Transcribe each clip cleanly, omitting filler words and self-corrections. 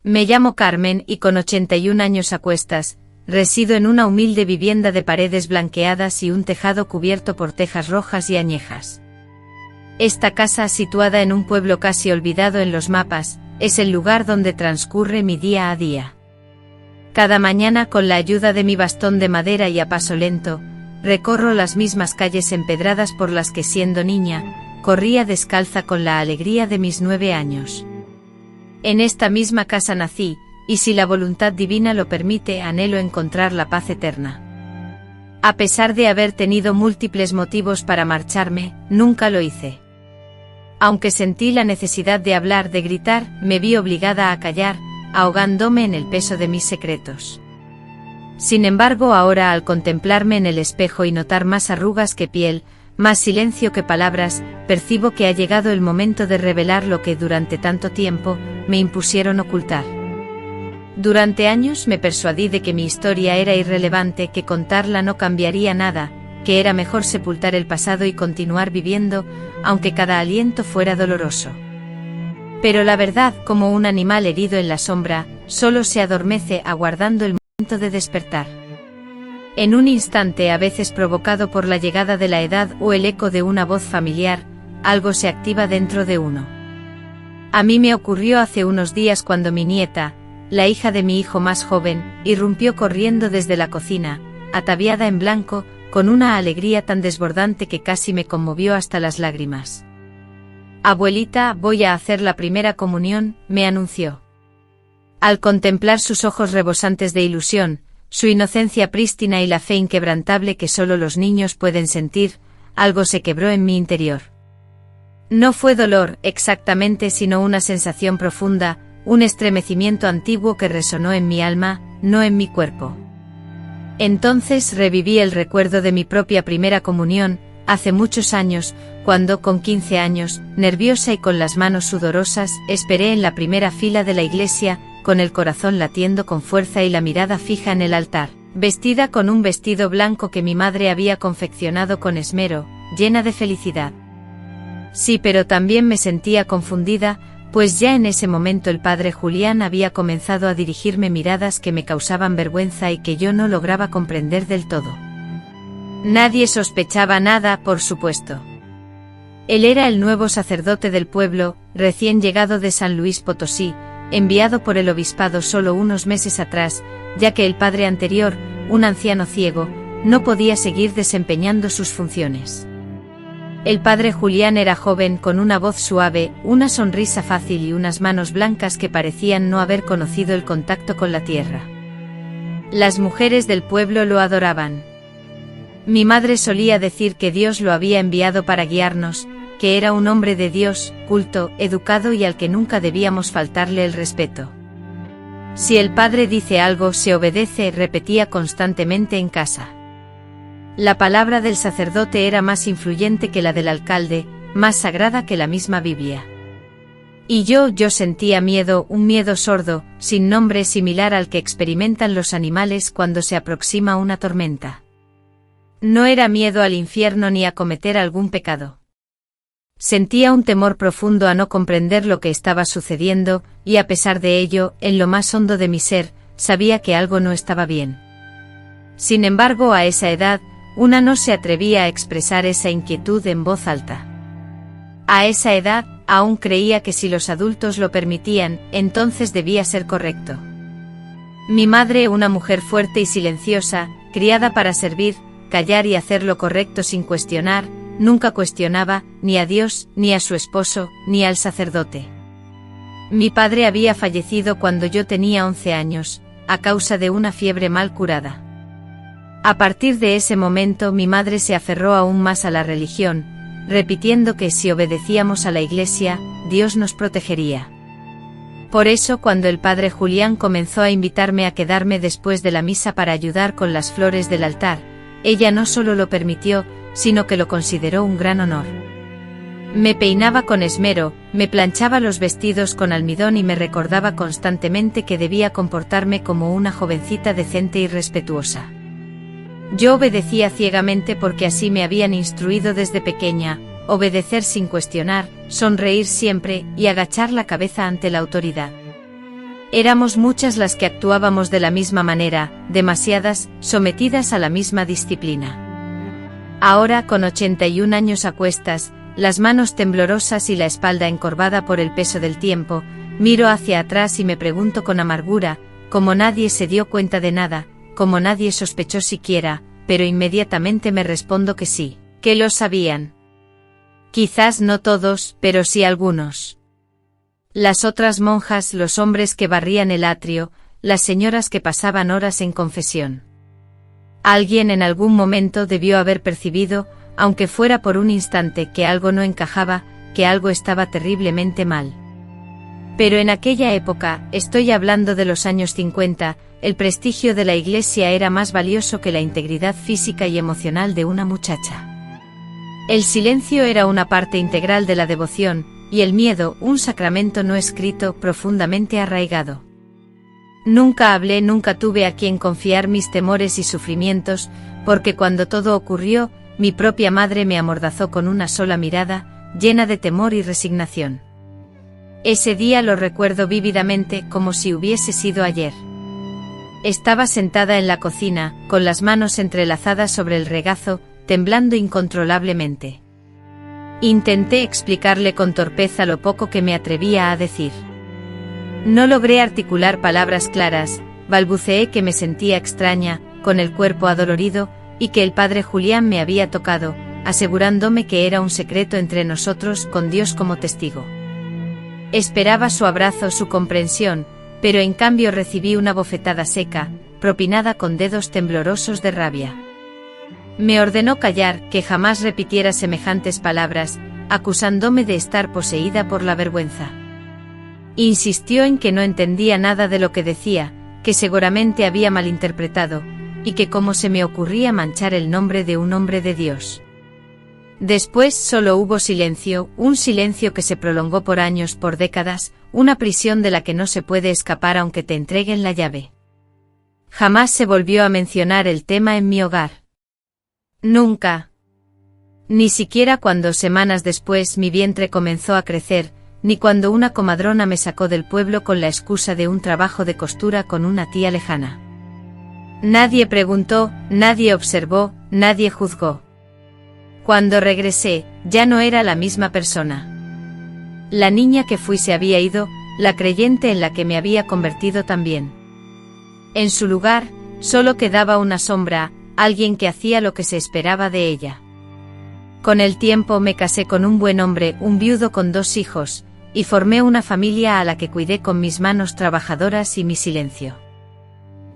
Me llamo Carmen y con 81 años a cuestas, resido en una humilde vivienda de paredes blanqueadas y un tejado cubierto por tejas rojas y añejas. Esta casa, situada en un pueblo casi olvidado en los mapas, es el lugar donde transcurre mi día a día. Cada mañana, con la ayuda de mi bastón de madera y a paso lento, recorro las mismas calles empedradas por las que siendo niña, corría descalza con la alegría de mis 9 años. En esta misma casa nací, y si la voluntad divina lo permite, anhelo encontrar la paz eterna. A pesar de haber tenido múltiples motivos para marcharme, nunca lo hice. Aunque sentí la necesidad de hablar, de gritar, me vi obligada a callar, ahogándome en el peso de mis secretos. Sin embargo, ahora al contemplarme en el espejo y notar más arrugas que piel, más silencio que palabras, percibo que ha llegado el momento de revelar lo que durante tanto tiempo me impusieron ocultar. Durante años me persuadí de que mi historia era irrelevante, que contarla no cambiaría nada, que era mejor sepultar el pasado y continuar viviendo, aunque cada aliento fuera doloroso. Pero la verdad, como un animal herido en la sombra, solo se adormece aguardando el momento de despertar. En un instante, a veces provocado por la llegada de la edad o el eco de una voz familiar, algo se activa dentro de uno. A mí me ocurrió hace unos días cuando mi nieta, la hija de mi hijo más joven, irrumpió corriendo desde la cocina, ataviada en blanco, con una alegría tan desbordante que casi me conmovió hasta las lágrimas. «Abuelita, voy a hacer la primera comunión», me anunció. Al contemplar sus ojos rebosantes de ilusión, su inocencia prístina y la fe inquebrantable que solo los niños pueden sentir, algo se quebró en mi interior. No fue dolor, exactamente, sino una sensación profunda, un estremecimiento antiguo que resonó en mi alma, no en mi cuerpo. Entonces reviví el recuerdo de mi propia primera comunión, hace muchos años, cuando con 15 años, nerviosa y con las manos sudorosas, esperé en la primera fila de la iglesia, con el corazón latiendo con fuerza y la mirada fija en el altar, vestida con un vestido blanco que mi madre había confeccionado con esmero, llena de felicidad. Sí, pero también me sentía confundida, pues ya en ese momento el padre Julián había comenzado a dirigirme miradas que me causaban vergüenza y que yo no lograba comprender del todo. Nadie sospechaba nada, por supuesto. Él era el nuevo sacerdote del pueblo, recién llegado de San Luis Potosí, enviado por el obispado solo unos meses atrás, ya que el padre anterior, un anciano ciego, no podía seguir desempeñando sus funciones. El padre Julián era joven, con una voz suave, una sonrisa fácil y unas manos blancas que parecían no haber conocido el contacto con la tierra. Las mujeres del pueblo lo adoraban. Mi madre solía decir que Dios lo había enviado para guiarnos, que era un hombre de Dios, culto, educado y al que nunca debíamos faltarle el respeto. Si el padre dice algo, se obedece, repetía constantemente en casa. La palabra del sacerdote era más influyente que la del alcalde, más sagrada que la misma Biblia. Y yo sentía miedo, un miedo sordo, sin nombre, similar al que experimentan los animales cuando se aproxima una tormenta. No era miedo al infierno ni a cometer algún pecado. Sentía un temor profundo a no comprender lo que estaba sucediendo, y a pesar de ello, en lo más hondo de mi ser, sabía que algo no estaba bien. Sin embargo, a esa edad, una no se atrevía a expresar esa inquietud en voz alta. A esa edad, aún creía que si los adultos lo permitían, entonces debía ser correcto. Mi madre, una mujer fuerte y silenciosa, criada para servir, callar y hacer lo correcto sin cuestionar, nunca cuestionaba, ni a Dios, ni a su esposo, ni al sacerdote. Mi padre había fallecido cuando yo tenía 11 años, a causa de una fiebre mal curada. A partir de ese momento mi madre se aferró aún más a la religión, repitiendo que si obedecíamos a la iglesia, Dios nos protegería. Por eso cuando el padre Julián comenzó a invitarme a quedarme después de la misa para ayudar con las flores del altar, ella no solo lo permitió, sino que lo consideró un gran honor. Me peinaba con esmero, me planchaba los vestidos con almidón y me recordaba constantemente que debía comportarme como una jovencita decente y respetuosa. Yo obedecía ciegamente porque así me habían instruido desde pequeña, obedecer sin cuestionar, sonreír siempre y agachar la cabeza ante la autoridad. Éramos muchas las que actuábamos de la misma manera, demasiadas, sometidas a la misma disciplina. Ahora, con 81 años a cuestas, las manos temblorosas y la espalda encorvada por el peso del tiempo, miro hacia atrás y me pregunto con amargura, como nadie se dio cuenta de nada, como nadie sospechó siquiera, pero inmediatamente me respondo que sí, que lo sabían. Quizás no todos, pero sí algunos. Las otras monjas, los hombres que barrían el atrio, las señoras que pasaban horas en confesión. Alguien en algún momento debió haber percibido, aunque fuera por un instante, que algo no encajaba, que algo estaba terriblemente mal. Pero en aquella época, estoy hablando de los años 50, el prestigio de la Iglesia era más valioso que la integridad física y emocional de una muchacha. El silencio era una parte integral de la devoción, y el miedo, un sacramento no escrito, profundamente arraigado. Nunca hablé, nunca tuve a quien confiar mis temores y sufrimientos, porque cuando todo ocurrió, mi propia madre me amordazó con una sola mirada, llena de temor y resignación. Ese día lo recuerdo vívidamente, como si hubiese sido ayer. Estaba sentada en la cocina, con las manos entrelazadas sobre el regazo, temblando incontrolablemente. Intenté explicarle con torpeza lo poco que me atrevía a decir. No logré articular palabras claras, balbuceé que me sentía extraña, con el cuerpo adolorido, y que el padre Julián me había tocado, asegurándome que era un secreto entre nosotros, con Dios como testigo. Esperaba su abrazo, su comprensión, pero en cambio recibí una bofetada seca, propinada con dedos temblorosos de rabia. Me ordenó callar, que jamás repitiera semejantes palabras, acusándome de estar poseída por la vergüenza. Insistió en que no entendía nada de lo que decía, que seguramente había malinterpretado, y que cómo se me ocurría manchar el nombre de un hombre de Dios. Después solo hubo silencio, un silencio que se prolongó por años, por décadas, una prisión de la que no se puede escapar aunque te entreguen la llave. Jamás se volvió a mencionar el tema en mi hogar. Nunca. Ni siquiera cuando semanas después mi vientre comenzó a crecer, ni cuando una comadrona me sacó del pueblo con la excusa de un trabajo de costura con una tía lejana. Nadie preguntó, nadie observó, nadie juzgó. Cuando regresé, ya no era la misma persona. La niña que fui se había ido, la creyente en la que me había convertido también. En su lugar, solo quedaba una sombra, alguien que hacía lo que se esperaba de ella. Con el tiempo me casé con un buen hombre, un viudo con 2 hijos, y formé una familia a la que cuidé con mis manos trabajadoras y mi silencio.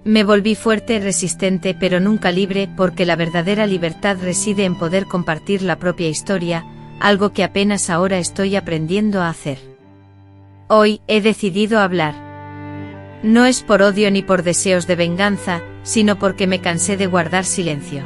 Me volví fuerte, resistente, pero nunca libre, porque la verdadera libertad reside en poder compartir la propia historia, algo que apenas ahora estoy aprendiendo a hacer. Hoy he decidido hablar. No es por odio ni por deseos de venganza, sino porque me cansé de guardar silencio.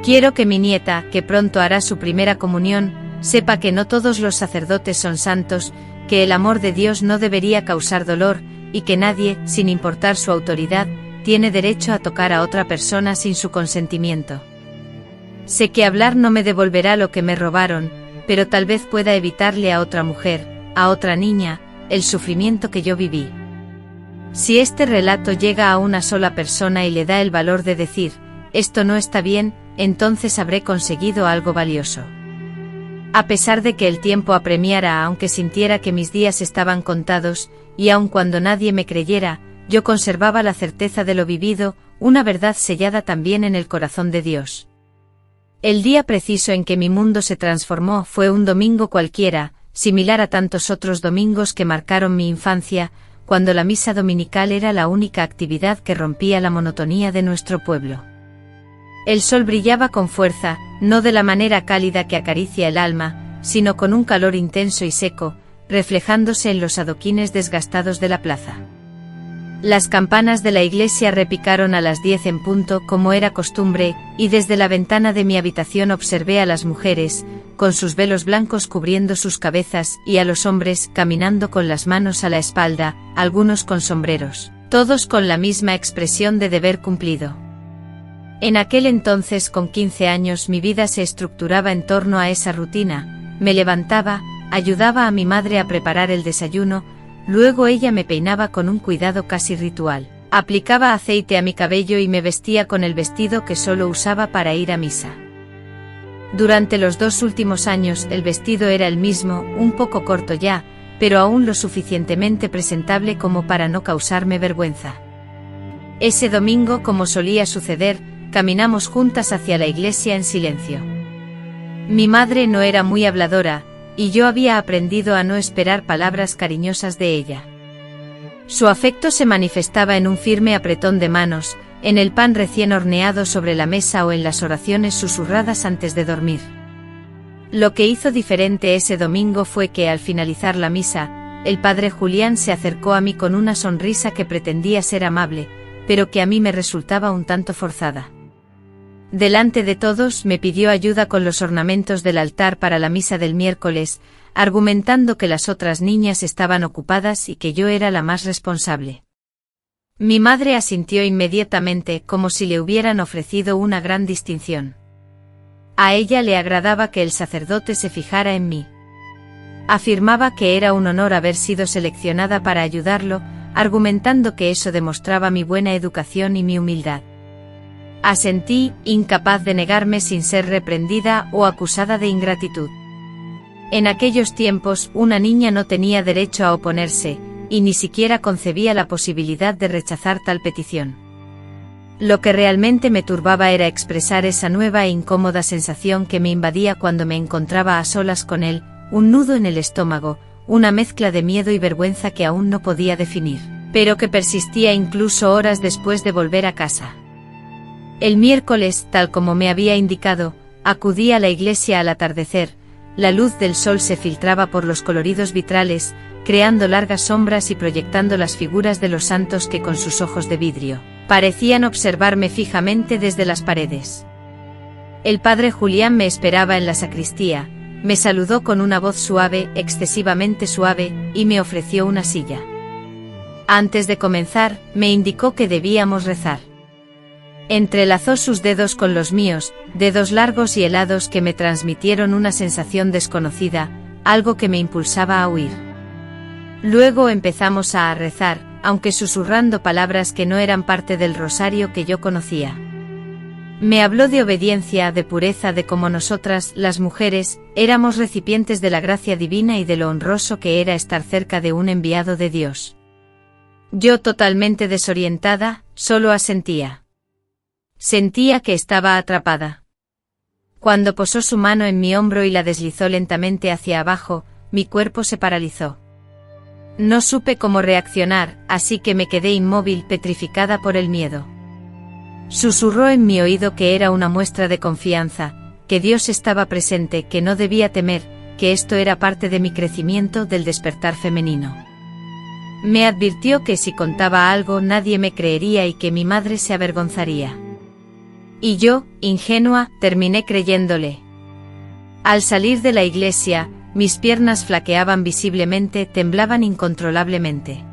Quiero que mi nieta, que pronto hará su primera comunión, sepa que no todos los sacerdotes son santos, que el amor de Dios no debería causar dolor, y que nadie, sin importar su autoridad, tiene derecho a tocar a otra persona sin su consentimiento. Sé que hablar no me devolverá lo que me robaron, pero tal vez pueda evitarle a otra mujer, a otra niña, el sufrimiento que yo viví. Si este relato llega a una sola persona y le da el valor de decir, esto no está bien, entonces habré conseguido algo valioso. A pesar de que el tiempo apremiara, aunque sintiera que mis días estaban contados, y aun cuando nadie me creyera, yo conservaba la certeza de lo vivido, una verdad sellada también en el corazón de Dios. El día preciso en que mi mundo se transformó fue un domingo cualquiera, similar a tantos otros domingos que marcaron mi infancia, cuando la misa dominical era la única actividad que rompía la monotonía de nuestro pueblo. El sol brillaba con fuerza, no de la manera cálida que acaricia el alma, sino con un calor intenso y seco, reflejándose en los adoquines desgastados de la plaza. Las campanas de la iglesia repicaron a las 10 en punto, como era costumbre, y desde la ventana de mi habitación observé a las mujeres, con sus velos blancos cubriendo sus cabezas, y a los hombres, caminando con las manos a la espalda, algunos con sombreros, todos con la misma expresión de deber cumplido. En aquel entonces, con 15 años, mi vida se estructuraba en torno a esa rutina. Me levantaba, ayudaba a mi madre a preparar el desayuno, luego ella me peinaba con un cuidado casi ritual. Aplicaba aceite a mi cabello y me vestía con el vestido que solo usaba para ir a misa. Durante los 2 últimos años el vestido era el mismo, un poco corto ya, pero aún lo suficientemente presentable como para no causarme vergüenza. Ese domingo, como solía suceder, caminamos juntas hacia la iglesia en silencio. Mi madre no era muy habladora, y yo había aprendido a no esperar palabras cariñosas de ella. Su afecto se manifestaba en un firme apretón de manos, en el pan recién horneado sobre la mesa o en las oraciones susurradas antes de dormir. Lo que hizo diferente ese domingo fue que al finalizar la misa, el padre Julián se acercó a mí con una sonrisa que pretendía ser amable, pero que a mí me resultaba un tanto forzada. Delante de todos me pidió ayuda con los ornamentos del altar para la misa del miércoles, argumentando que las otras niñas estaban ocupadas y que yo era la más responsable. Mi madre asintió inmediatamente, como si le hubieran ofrecido una gran distinción. A ella le agradaba que el sacerdote se fijara en mí. Afirmaba que era un honor haber sido seleccionada para ayudarlo, argumentando que eso demostraba mi buena educación y mi humildad. Asentí, incapaz de negarme sin ser reprendida o acusada de ingratitud. En aquellos tiempos, una niña no tenía derecho a oponerse, y ni siquiera concebía la posibilidad de rechazar tal petición. Lo que realmente me turbaba era expresar esa nueva e incómoda sensación que me invadía cuando me encontraba a solas con él, un nudo en el estómago, una mezcla de miedo y vergüenza que aún no podía definir, pero que persistía incluso horas después de volver a casa. El miércoles, tal como me había indicado, acudí a la iglesia al atardecer. La luz del sol se filtraba por los coloridos vitrales, creando largas sombras y proyectando las figuras de los santos que con sus ojos de vidrio parecían observarme fijamente desde las paredes. El padre Julián me esperaba en la sacristía, me saludó con una voz suave, excesivamente suave, y me ofreció una silla. Antes de comenzar, me indicó que debíamos rezar. Entrelazó sus dedos con los míos, dedos largos y helados que me transmitieron una sensación desconocida, algo que me impulsaba a huir. Luego empezamos a rezar, aunque susurrando palabras que no eran parte del rosario que yo conocía. Me habló de obediencia, de pureza, de cómo nosotras, las mujeres, éramos recipientes de la gracia divina y de lo honroso que era estar cerca de un enviado de Dios. Yo, totalmente desorientada, solo asentía. Sentía que estaba atrapada. Cuando posó su mano en mi hombro y la deslizó lentamente hacia abajo, mi cuerpo se paralizó. No supe cómo reaccionar, así que me quedé inmóvil, petrificada por el miedo. Susurró en mi oído que era una muestra de confianza, que Dios estaba presente, que no debía temer, que esto era parte de mi crecimiento, del despertar femenino. Me advirtió que si contaba algo nadie me creería y que mi madre se avergonzaría. Y yo, ingenua, terminé creyéndole. Al salir de la iglesia, mis piernas flaqueaban visiblemente, temblaban incontrolablemente.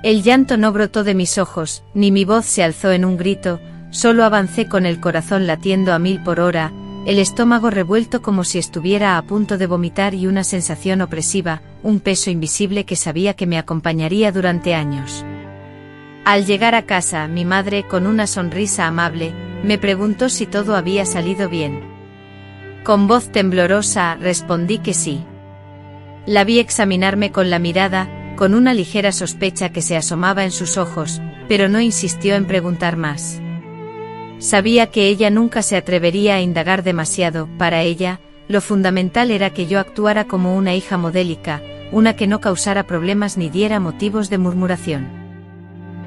El llanto no brotó de mis ojos, ni mi voz se alzó en un grito, solo avancé con el corazón latiendo a 1000 por hora, el estómago revuelto como si estuviera a punto de vomitar y una sensación opresiva, un peso invisible que sabía que me acompañaría durante años. Al llegar a casa, mi madre, con una sonrisa amable, me preguntó si todo había salido bien. Con voz temblorosa, respondí que sí. La vi examinarme con la mirada, con una ligera sospecha que se asomaba en sus ojos, pero no insistió en preguntar más. Sabía que ella nunca se atrevería a indagar demasiado. Para ella, lo fundamental era que yo actuara como una hija modélica, una que no causara problemas ni diera motivos de murmuración.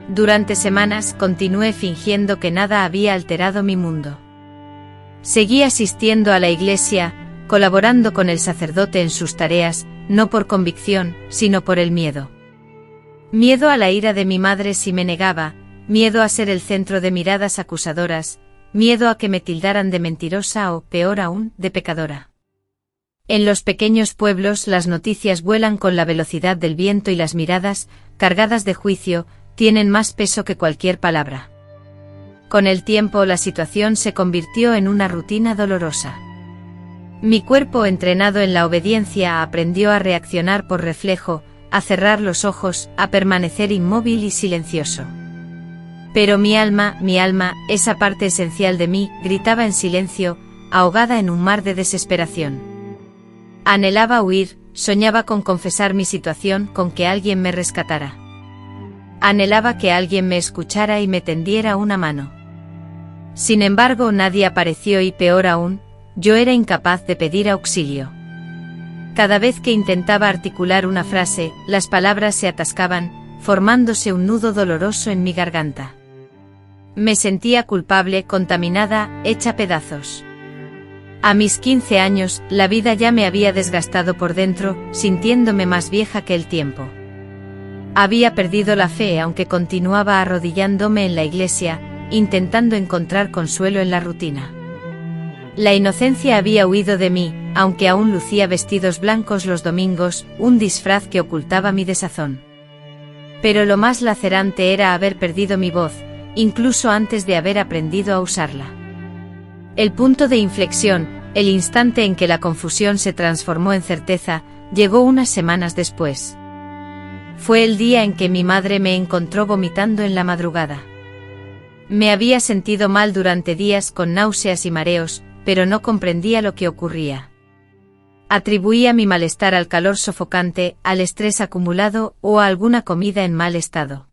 Durante semanas continué fingiendo que nada había alterado mi mundo. Seguí asistiendo a la iglesia, colaborando con el sacerdote en sus tareas, no por convicción, sino por el miedo. Miedo a la ira de mi madre si me negaba, miedo a ser el centro de miradas acusadoras, miedo a que me tildaran de mentirosa o, peor aún, de pecadora. En los pequeños pueblos las noticias vuelan con la velocidad del viento y las miradas, cargadas de juicio, tienen más peso que cualquier palabra. Con el tiempo la situación se convirtió en una rutina dolorosa. Mi cuerpo, entrenado en la obediencia, aprendió a reaccionar por reflejo, a cerrar los ojos, a permanecer inmóvil y silencioso. Pero mi alma, esa parte esencial de mí, gritaba en silencio, ahogada en un mar de desesperación. Anhelaba huir, soñaba con confesar mi situación, con que alguien me rescatara. Anhelaba que alguien me escuchara y me tendiera una mano. Sin embargo, nadie apareció y peor aún, yo era incapaz de pedir auxilio. Cada vez que intentaba articular una frase, las palabras se atascaban, formándose un nudo doloroso en mi garganta. Me sentía culpable, contaminada, hecha pedazos. A mis 15 años, la vida ya me había desgastado por dentro, sintiéndome más vieja que el tiempo. Había perdido la fe aunque continuaba arrodillándome en la iglesia, intentando encontrar consuelo en la rutina. La inocencia había huido de mí, aunque aún lucía vestidos blancos los domingos, un disfraz que ocultaba mi desazón. Pero lo más lacerante era haber perdido mi voz, incluso antes de haber aprendido a usarla. El punto de inflexión, el instante en que la confusión se transformó en certeza, llegó unas semanas después. Fue el día en que mi madre me encontró vomitando en la madrugada. Me había sentido mal durante días con náuseas y mareos, pero no comprendía lo que ocurría. Atribuía mi malestar al calor sofocante, al estrés acumulado o a alguna comida en mal estado.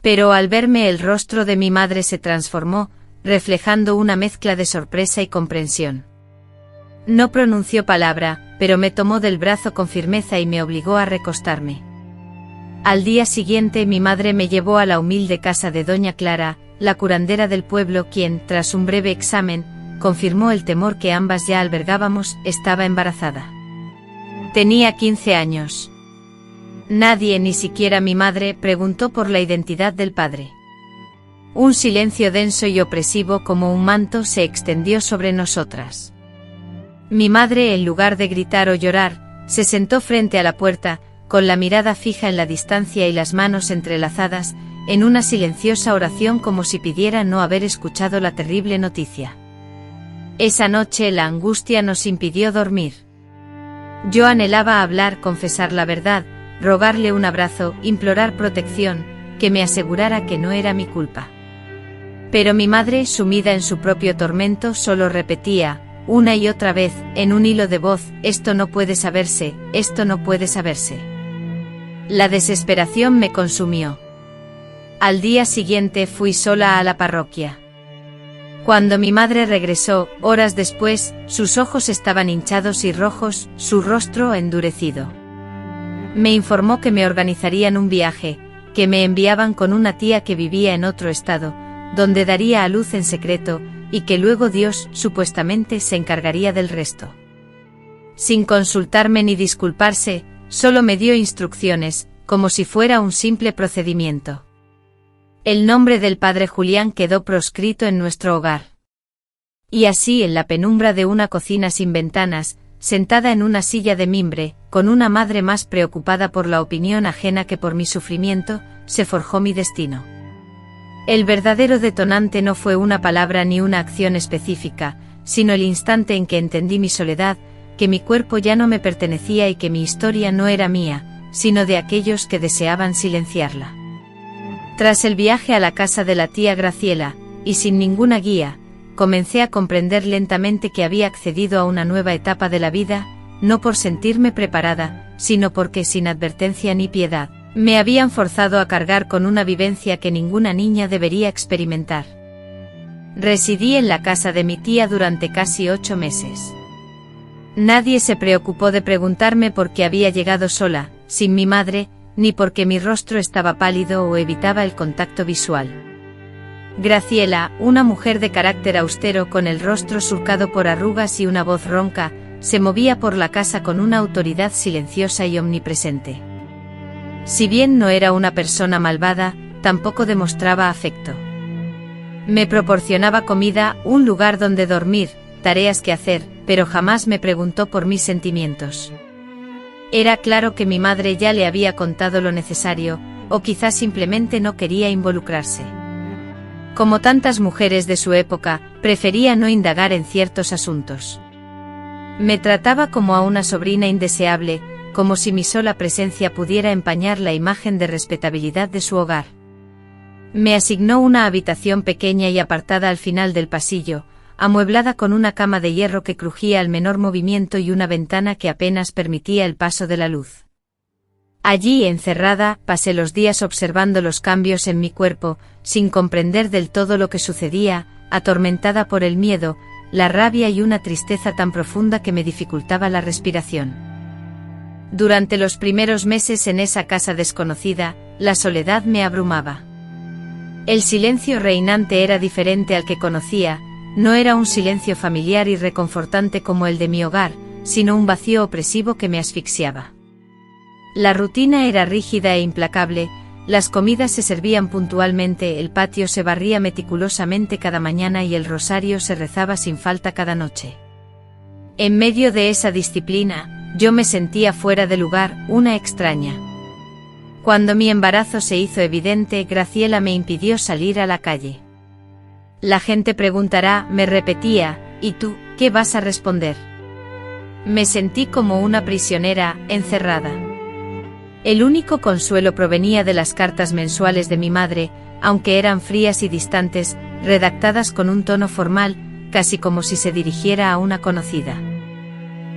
Pero al verme el rostro de mi madre se transformó, reflejando una mezcla de sorpresa y comprensión. No pronunció palabra, pero me tomó del brazo con firmeza y me obligó a recostarme. Al día siguiente mi madre me llevó a la humilde casa de doña Clara, la curandera del pueblo, quien, tras un breve examen, confirmó el temor que ambas ya albergábamos: estaba embarazada. Tenía 15 años. Nadie, ni siquiera mi madre, preguntó por la identidad del padre. Un silencio denso y opresivo como un manto se extendió sobre nosotras. Mi madre, en lugar de gritar o llorar, se sentó frente a la puerta, con la mirada fija en la distancia y las manos entrelazadas, en una silenciosa oración como si pidiera no haber escuchado la terrible noticia. Esa noche la angustia nos impidió dormir. Yo anhelaba hablar, confesar la verdad, rogarle un abrazo, implorar protección, que me asegurara que no era mi culpa. Pero mi madre, sumida en su propio tormento, solo repetía, una y otra vez, en un hilo de voz: esto no puede saberse, esto no puede saberse. La desesperación me consumió. Al día siguiente fui sola a la parroquia. Cuando mi madre regresó, horas después, sus ojos estaban hinchados y rojos, su rostro endurecido. Me informó que me organizarían un viaje, que me enviaban con una tía que vivía en otro estado, donde daría a luz en secreto, y que luego Dios, supuestamente, se encargaría del resto. Sin consultarme ni disculparse, solo me dio instrucciones, como si fuera un simple procedimiento. El nombre del padre Julián quedó proscrito en nuestro hogar. Y así, en la penumbra de una cocina sin ventanas, sentada en una silla de mimbre, con una madre más preocupada por la opinión ajena que por mi sufrimiento, se forjó mi destino. El verdadero detonante no fue una palabra ni una acción específica, sino el instante en que entendí mi soledad, que mi cuerpo ya no me pertenecía y que mi historia no era mía, sino de aquellos que deseaban silenciarla. Tras el viaje a la casa de la tía Graciela, y sin ninguna guía, comencé a comprender lentamente que había accedido a una nueva etapa de la vida, no por sentirme preparada, sino porque, sin advertencia ni piedad, me habían forzado a cargar con una vivencia que ninguna niña debería experimentar. Residí en la casa de mi tía durante casi 8 meses. Nadie se preocupó de preguntarme por qué había llegado sola, sin mi madre, ni porque mi rostro estaba pálido o evitaba el contacto visual. Graciela, una mujer de carácter austero con el rostro surcado por arrugas y una voz ronca, se movía por la casa con una autoridad silenciosa y omnipresente. Si bien no era una persona malvada, tampoco demostraba afecto. Me proporcionaba comida, un lugar donde dormir, tareas que hacer, pero jamás me preguntó por mis sentimientos. Era claro que mi madre ya le había contado lo necesario, o quizás simplemente no quería involucrarse. Como tantas mujeres de su época, prefería no indagar en ciertos asuntos. Me trataba como a una sobrina indeseable, como si mi sola presencia pudiera empañar la imagen de respetabilidad de su hogar. Me asignó una habitación pequeña y apartada al final del pasillo, amueblada con una cama de hierro que crujía al menor movimiento y una ventana que apenas permitía el paso de la luz. Allí, encerrada, pasé los días observando los cambios en mi cuerpo, sin comprender del todo lo que sucedía, atormentada por el miedo, la rabia y una tristeza tan profunda que me dificultaba la respiración. Durante los primeros meses en esa casa desconocida, la soledad me abrumaba. El silencio reinante era diferente al que conocía, no era un silencio familiar y reconfortante como el de mi hogar, sino un vacío opresivo que me asfixiaba. La rutina era rígida e implacable, las comidas se servían puntualmente, el patio se barría meticulosamente cada mañana y el rosario se rezaba sin falta cada noche. En medio de esa disciplina, yo me sentía fuera de lugar, una extraña. Cuando mi embarazo se hizo evidente, Graciela me impidió salir a la calle. La gente preguntará, me repetía, ¿y tú, qué vas a responder? Me sentí como una prisionera, encerrada. El único consuelo provenía de las cartas mensuales de mi madre, aunque eran frías y distantes, redactadas con un tono formal, casi como si se dirigiera a una conocida.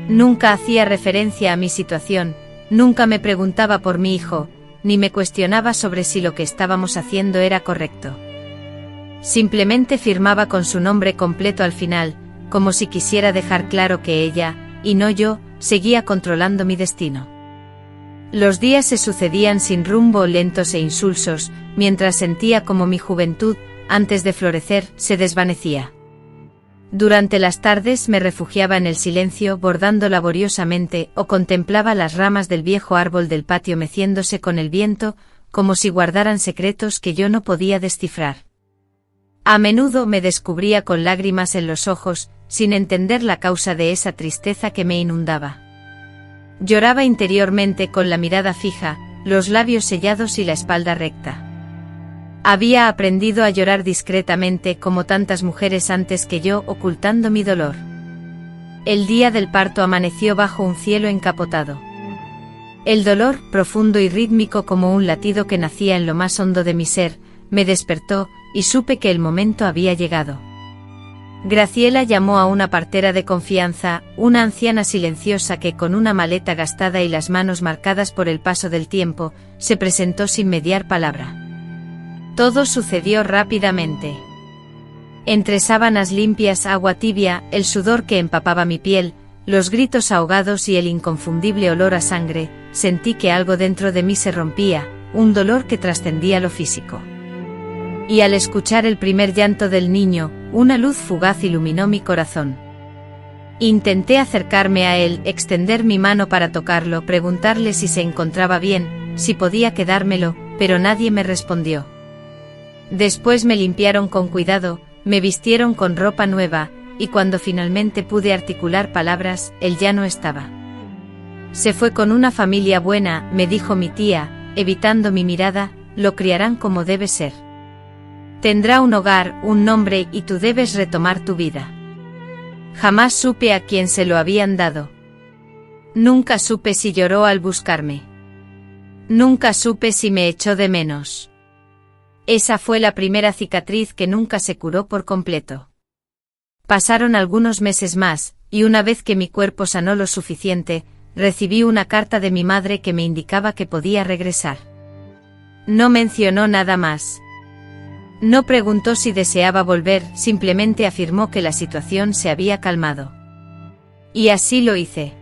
Nunca hacía referencia a mi situación, nunca me preguntaba por mi hijo, ni me cuestionaba sobre si lo que estábamos haciendo era correcto. Simplemente firmaba con su nombre completo al final, como si quisiera dejar claro que ella, y no yo, seguía controlando mi destino. Los días se sucedían sin rumbo, lentos e insulsos, mientras sentía como mi juventud, antes de florecer, se desvanecía. Durante las tardes me refugiaba en el silencio, bordando laboriosamente, o contemplaba las ramas del viejo árbol del patio meciéndose con el viento, como si guardaran secretos que yo no podía descifrar. A menudo me descubría con lágrimas en los ojos, sin entender la causa de esa tristeza que me inundaba. Lloraba interiormente con la mirada fija, los labios sellados y la espalda recta. Había aprendido a llorar discretamente como tantas mujeres antes que yo, ocultando mi dolor. El día del parto amaneció bajo un cielo encapotado. El dolor, profundo y rítmico como un latido que nacía en lo más hondo de mi ser, me despertó, y supe que el momento había llegado. Graciela llamó a una partera de confianza, una anciana silenciosa que con una maleta gastada y las manos marcadas por el paso del tiempo, se presentó sin mediar palabra. Todo sucedió rápidamente. Entre sábanas limpias, agua tibia, el sudor que empapaba mi piel, los gritos ahogados y el inconfundible olor a sangre, sentí que algo dentro de mí se rompía, un dolor que trascendía lo físico. Y al escuchar el primer llanto del niño, una luz fugaz iluminó mi corazón. Intenté acercarme a él, extender mi mano para tocarlo, preguntarle si se encontraba bien, si podía quedármelo, pero nadie me respondió. Después me limpiaron con cuidado, me vistieron con ropa nueva, y cuando finalmente pude articular palabras, él ya no estaba. Se fue con una familia buena, me dijo mi tía, evitando mi mirada, lo criarán como debe ser. Tendrá un hogar, un nombre y tú debes retomar tu vida. Jamás supe a quién se lo habían dado. Nunca supe si lloró al buscarme. Nunca supe si me echó de menos. Esa fue la primera cicatriz que nunca se curó por completo. Pasaron algunos meses más, y una vez que mi cuerpo sanó lo suficiente, recibí una carta de mi madre que me indicaba que podía regresar. No mencionó nada más. No preguntó si deseaba volver, simplemente afirmó que la situación se había calmado. Y así lo hice.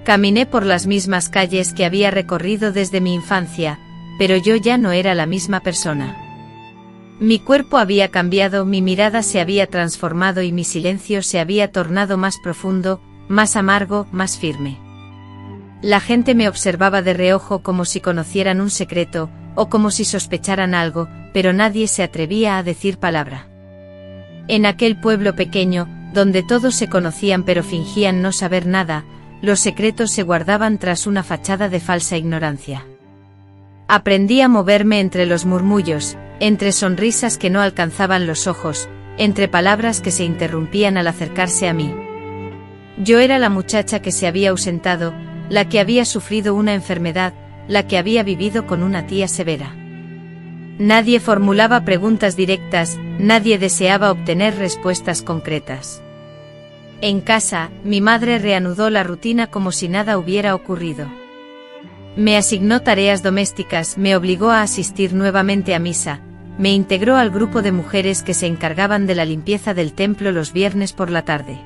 Caminé por las mismas calles que había recorrido desde mi infancia, pero yo ya no era la misma persona. Mi cuerpo había cambiado, mi mirada se había transformado y mi silencio se había tornado más profundo, más amargo, más firme. La gente me observaba de reojo como si conocieran un secreto, o como si sospecharan algo, pero nadie se atrevía a decir palabra. En aquel pueblo pequeño, donde todos se conocían pero fingían no saber nada, los secretos se guardaban tras una fachada de falsa ignorancia. Aprendí a moverme entre los murmullos, entre sonrisas que no alcanzaban los ojos, entre palabras que se interrumpían al acercarse a mí. Yo era la muchacha que se había ausentado, la que había sufrido una enfermedad, la que había vivido con una tía severa. Nadie formulaba preguntas directas, nadie deseaba obtener respuestas concretas. En casa, mi madre reanudó la rutina como si nada hubiera ocurrido. Me asignó tareas domésticas, me obligó a asistir nuevamente a misa, me integró al grupo de mujeres que se encargaban de la limpieza del templo los viernes por la tarde.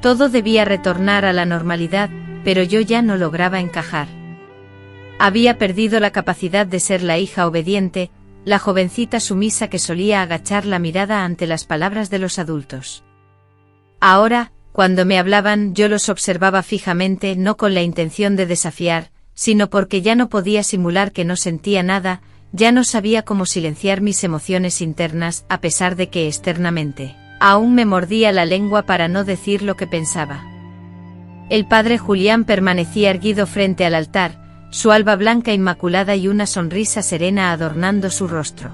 Todo debía retornar a la normalidad, pero yo ya no lograba encajar. Había perdido la capacidad de ser la hija obediente, la jovencita sumisa que solía agachar la mirada ante las palabras de los adultos. Ahora, cuando me hablaban, yo los observaba fijamente, no con la intención de desafiar, sino porque ya no podía simular que no sentía nada, ya no sabía cómo silenciar mis emociones internas, a pesar de que externamente aún me mordía la lengua para no decir lo que pensaba. El padre Julián permanecía erguido frente al altar, su alba blanca inmaculada y una sonrisa serena adornando su rostro.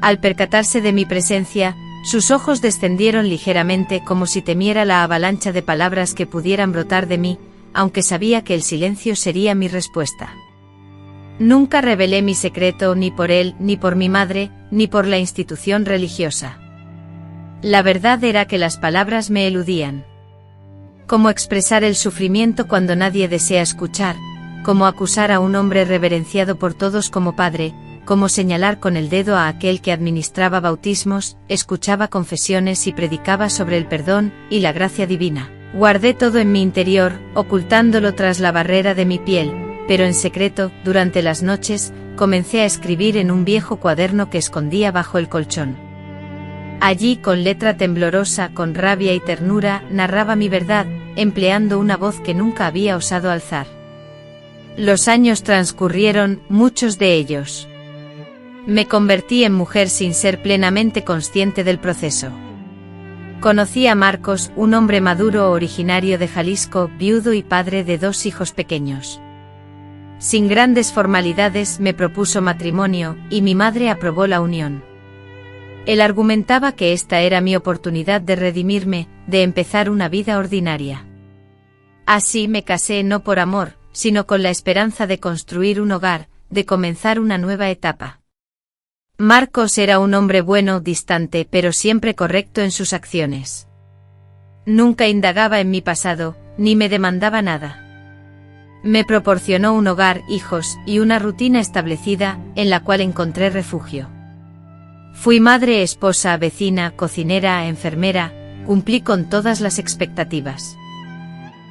Al percatarse de mi presencia, sus ojos descendieron ligeramente como si temiera la avalancha de palabras que pudieran brotar de mí, aunque sabía que el silencio sería mi respuesta. Nunca revelé mi secreto ni por él, ni por mi madre, ni por la institución religiosa. La verdad era que las palabras me eludían. Cómo expresar el sufrimiento cuando nadie desea escuchar, cómo acusar a un hombre reverenciado por todos como padre, cómo señalar con el dedo a aquel que administraba bautismos, escuchaba confesiones y predicaba sobre el perdón y la gracia divina. Guardé todo en mi interior, ocultándolo tras la barrera de mi piel, pero en secreto, durante las noches, comencé a escribir en un viejo cuaderno que escondía bajo el colchón. Allí, con letra temblorosa, con rabia y ternura, narraba mi verdad, empleando una voz que nunca había osado alzar. Los años transcurrieron, muchos de ellos. Me convertí en mujer sin ser plenamente consciente del proceso. Conocí a Marcos, un hombre maduro originario de Jalisco, viudo y padre de 2 hijos pequeños. Sin grandes formalidades me propuso matrimonio, y mi madre aprobó la unión. Él argumentaba que esta era mi oportunidad de redimirme, de empezar una vida ordinaria. Así me casé no por amor, sino con la esperanza de construir un hogar, de comenzar una nueva etapa. Marcos era un hombre bueno, distante, pero siempre correcto en sus acciones. Nunca indagaba en mi pasado, ni me demandaba nada. Me proporcionó un hogar, hijos, y una rutina establecida, en la cual encontré refugio. Fui madre, esposa, vecina, cocinera, enfermera, cumplí con todas las expectativas.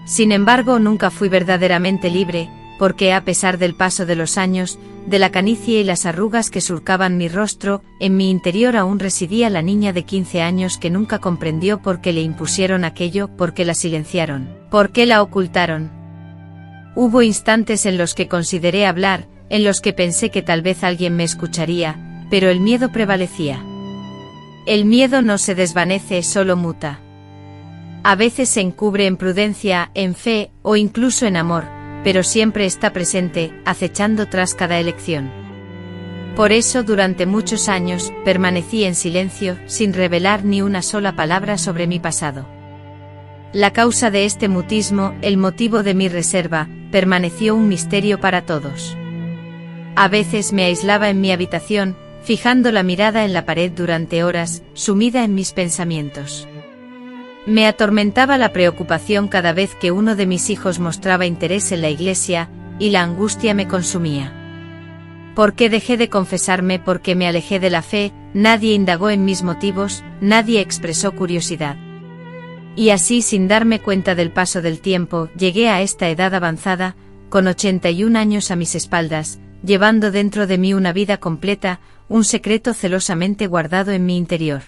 Sin embargo, nunca fui verdaderamente libre, porque a pesar del paso de los años, de la canicie y las arrugas que surcaban mi rostro, en mi interior aún residía la niña de 15 años que nunca comprendió por qué le impusieron aquello, por qué la silenciaron, por qué la ocultaron. Hubo instantes en los que consideré hablar, en los que pensé que tal vez alguien me escucharía, pero el miedo prevalecía. El miedo no se desvanece, solo muta. A veces se encubre en prudencia, en fe, o incluso en amor, pero siempre está presente, acechando tras cada elección. Por eso durante muchos años, permanecí en silencio, sin revelar ni una sola palabra sobre mi pasado. La causa de este mutismo, el motivo de mi reserva, permaneció un misterio para todos. A veces me aislaba en mi habitación, fijando la mirada en la pared durante horas, sumida en mis pensamientos. Me atormentaba la preocupación cada vez que uno de mis hijos mostraba interés en la iglesia, y la angustia me consumía. ¿Por qué dejé de confesarme? ¿Por qué me alejé de la fe? Nadie indagó en mis motivos, nadie expresó curiosidad. Y así, sin darme cuenta del paso del tiempo, llegué a esta edad avanzada, con 81 años a mis espaldas, llevando dentro de mí una vida completa, un secreto celosamente guardado en mi interior.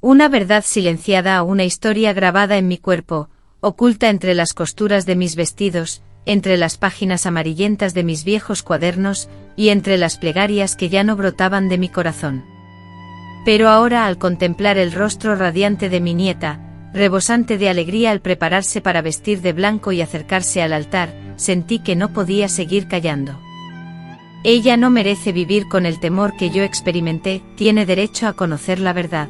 Una verdad silenciada, una historia grabada en mi cuerpo, oculta entre las costuras de mis vestidos, entre las páginas amarillentas de mis viejos cuadernos, y entre las plegarias que ya no brotaban de mi corazón. Pero ahora, al contemplar el rostro radiante de mi nieta, rebosante de alegría al prepararse para vestir de blanco y acercarse al altar, sentí que no podía seguir callando. Ella no merece vivir con el temor que yo experimenté, tiene derecho a conocer la verdad.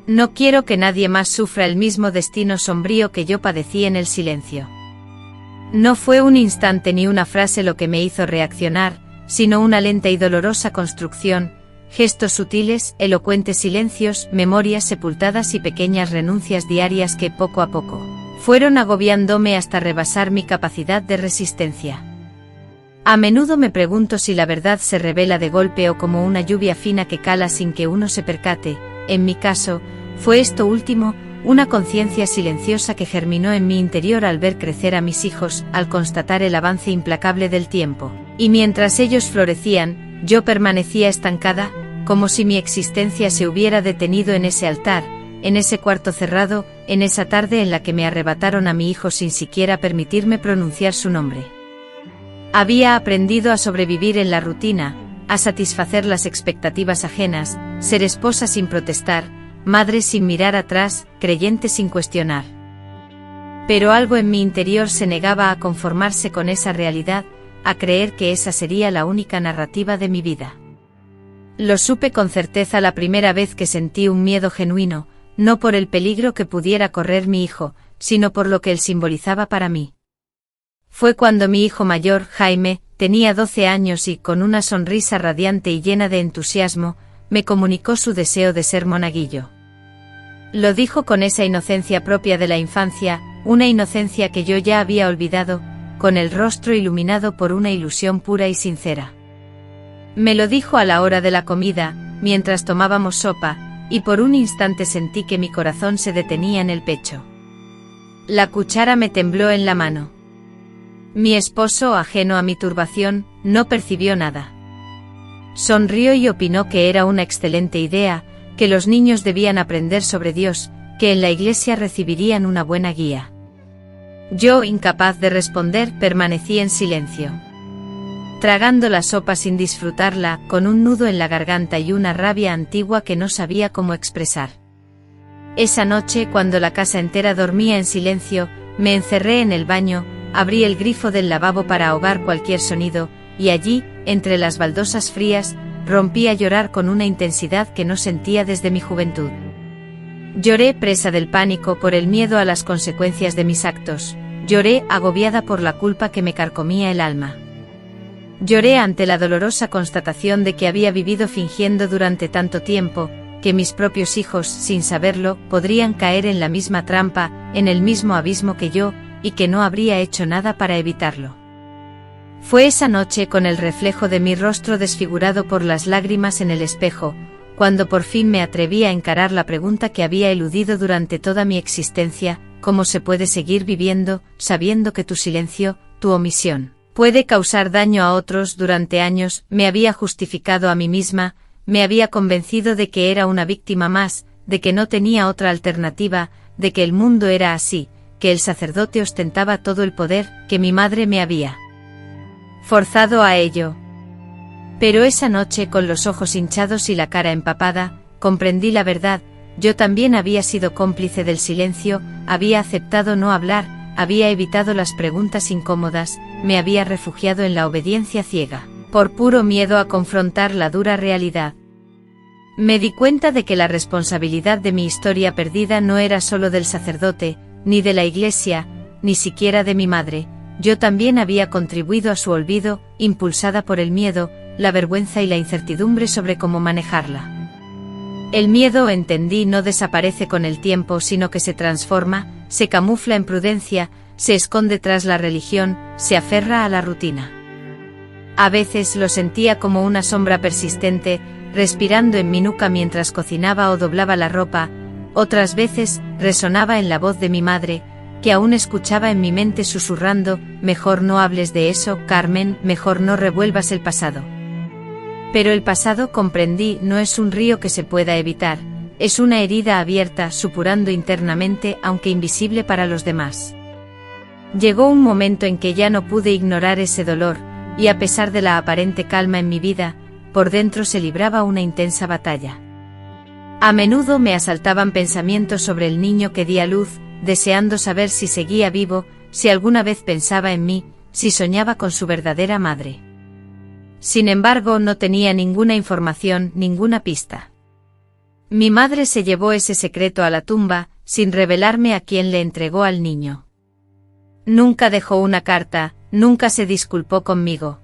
No quiero que nadie más sufra el mismo destino sombrío que yo padecí en el silencio. No fue un instante ni una frase lo que me hizo reaccionar, sino una lenta y dolorosa construcción, gestos sutiles, elocuentes silencios, memorias sepultadas y pequeñas renuncias diarias que poco a poco fueron agobiándome hasta rebasar mi capacidad de resistencia. A menudo me pregunto si la verdad se revela de golpe o como una lluvia fina que cala sin que uno se percate. En mi caso, fue esto último, una conciencia silenciosa que germinó en mi interior al ver crecer a mis hijos, al constatar el avance implacable del tiempo. Y mientras ellos florecían, yo permanecía estancada, como si mi existencia se hubiera detenido en ese altar, en ese cuarto cerrado, en esa tarde en la que me arrebataron a mi hijo sin siquiera permitirme pronunciar su nombre. Había aprendido a sobrevivir en la rutina, a satisfacer las expectativas ajenas, ser esposa sin protestar, madre sin mirar atrás, creyente sin cuestionar. Pero algo en mi interior se negaba a conformarse con esa realidad, a creer que esa sería la única narrativa de mi vida. Lo supe con certeza la primera vez que sentí un miedo genuino, no por el peligro que pudiera correr mi hijo, sino por lo que él simbolizaba para mí. Fue cuando mi hijo mayor, Jaime, tenía 12 años y, con una sonrisa radiante y llena de entusiasmo, me comunicó su deseo de ser monaguillo. Lo dijo con esa inocencia propia de la infancia, una inocencia que yo ya había olvidado, con el rostro iluminado por una ilusión pura y sincera. Me lo dijo a la hora de la comida, mientras tomábamos sopa, y por un instante sentí que mi corazón se detenía en el pecho. La cuchara me tembló en la mano. Mi esposo, ajeno a mi turbación, no percibió nada. Sonrió y opinó que era una excelente idea, que los niños debían aprender sobre Dios, que en la iglesia recibirían una buena guía. Yo, incapaz de responder, permanecí en silencio. Tragando la sopa sin disfrutarla, con un nudo en la garganta y una rabia antigua que no sabía cómo expresar. Esa noche, cuando la casa entera dormía en silencio, me encerré en el baño, abrí el grifo del lavabo para ahogar cualquier sonido, y allí, entre las baldosas frías, rompí a llorar con una intensidad que no sentía desde mi juventud. Lloré presa del pánico por el miedo a las consecuencias de mis actos, lloré agobiada por la culpa que me carcomía el alma. Lloré ante la dolorosa constatación de que había vivido fingiendo durante tanto tiempo, que mis propios hijos, sin saberlo, podrían caer en la misma trampa, en el mismo abismo que yo, y que no habría hecho nada para evitarlo. Fue esa noche, con el reflejo de mi rostro desfigurado por las lágrimas en el espejo, cuando por fin me atreví a encarar la pregunta que había eludido durante toda mi existencia: ¿cómo se puede seguir viviendo, sabiendo que tu silencio, tu omisión, puede causar daño a otros? Durante años, me había justificado a mí misma, me había convencido de que era una víctima más, de que no tenía otra alternativa, de que el mundo era así, que el sacerdote ostentaba todo el poder, que mi madre me había forzado a ello. Pero esa noche, con los ojos hinchados y la cara empapada, comprendí la verdad: yo también había sido cómplice del silencio, había aceptado no hablar, había evitado las preguntas incómodas, me había refugiado en la obediencia ciega, por puro miedo a confrontar la dura realidad. Me di cuenta de que la responsabilidad de mi historia perdida no era solo del sacerdote, ni de la iglesia, ni siquiera de mi madre. Yo también había contribuido a su olvido, impulsada por el miedo, la vergüenza y la incertidumbre sobre cómo manejarla. El miedo, entendí, no desaparece con el tiempo, sino que se transforma, se camufla en prudencia, se esconde tras la religión, se aferra a la rutina. A veces lo sentía como una sombra persistente, respirando en mi nuca mientras cocinaba o doblaba la ropa; otras veces, resonaba en la voz de mi madre, que aún escuchaba en mi mente susurrando: mejor no hables de eso, Carmen, mejor no revuelvas el pasado. Pero el pasado, comprendí, no es un río que se pueda evitar, es una herida abierta, supurando internamente, aunque invisible para los demás. Llegó un momento en que ya no pude ignorar ese dolor, y a pesar de la aparente calma en mi vida, por dentro se libraba una intensa batalla. A menudo me asaltaban pensamientos sobre el niño que di a luz, deseando saber si seguía vivo, si alguna vez pensaba en mí, si soñaba con su verdadera madre. Sin embargo, no tenía ninguna información, ninguna pista. Mi madre se llevó ese secreto a la tumba, sin revelarme a quién le entregó al niño. Nunca dejó una carta, nunca se disculpó conmigo.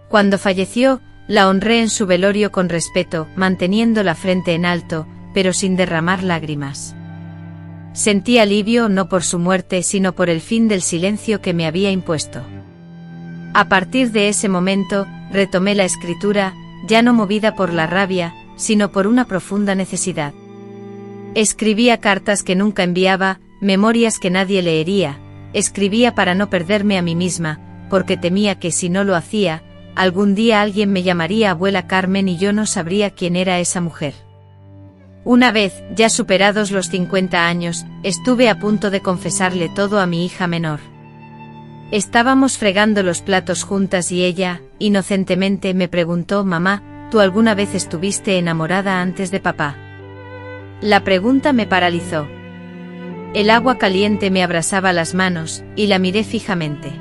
Cuando falleció, la honré en su velorio con respeto, manteniendo la frente en alto, pero sin derramar lágrimas. Sentí alivio no por su muerte sino por el fin del silencio que me había impuesto. A partir de ese momento, retomé la escritura, ya no movida por la rabia, sino por una profunda necesidad. Escribía cartas que nunca enviaba, memorias que nadie leería, escribía para no perderme a mí misma, porque temía que si no lo hacía, algún día alguien me llamaría abuela Carmen y yo no sabría quién era esa mujer. Una vez, ya superados los 50 años, estuve a punto de confesarle todo a mi hija menor. Estábamos fregando los platos juntas y ella, inocentemente, me preguntó: mamá, ¿tú alguna vez estuviste enamorada antes de papá? La pregunta me paralizó. El agua caliente me abrasaba las manos, y la miré fijamente.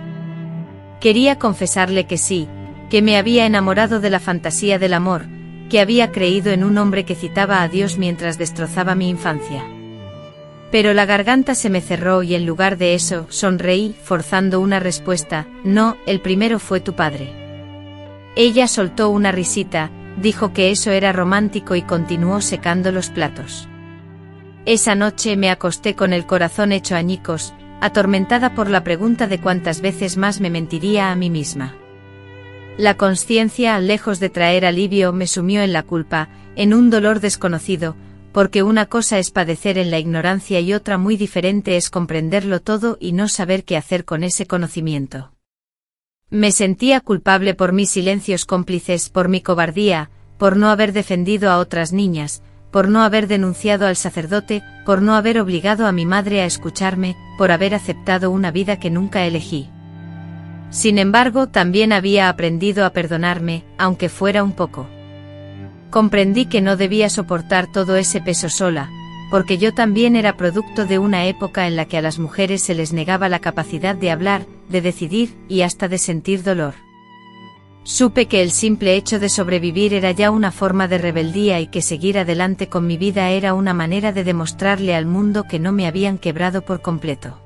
Quería confesarle que sí, que me había enamorado de la fantasía del amor, que había creído en un hombre que citaba a Dios mientras destrozaba mi infancia. Pero la garganta se me cerró y en lugar de eso, sonreí, forzando una respuesta: no, el primero fue tu padre. Ella soltó una risita, dijo que eso era romántico y continuó secando los platos. Esa noche me acosté con el corazón hecho añicos, atormentada por la pregunta de cuántas veces más me mentiría a mí misma. La consciencia, lejos de traer alivio, me sumió en la culpa, en un dolor desconocido, porque una cosa es padecer en la ignorancia y otra muy diferente es comprenderlo todo y no saber qué hacer con ese conocimiento. Me sentía culpable por mis silencios cómplices, por mi cobardía, por no haber defendido a otras niñas, por no haber denunciado al sacerdote, por no haber obligado a mi madre a escucharme, por haber aceptado una vida que nunca elegí. Sin embargo, también había aprendido a perdonarme, aunque fuera un poco. Comprendí que no debía soportar todo ese peso sola, porque yo también era producto de una época en la que a las mujeres se les negaba la capacidad de hablar, de decidir y hasta de sentir dolor. Supe que el simple hecho de sobrevivir era ya una forma de rebeldía y que seguir adelante con mi vida era una manera de demostrarle al mundo que no me habían quebrado por completo.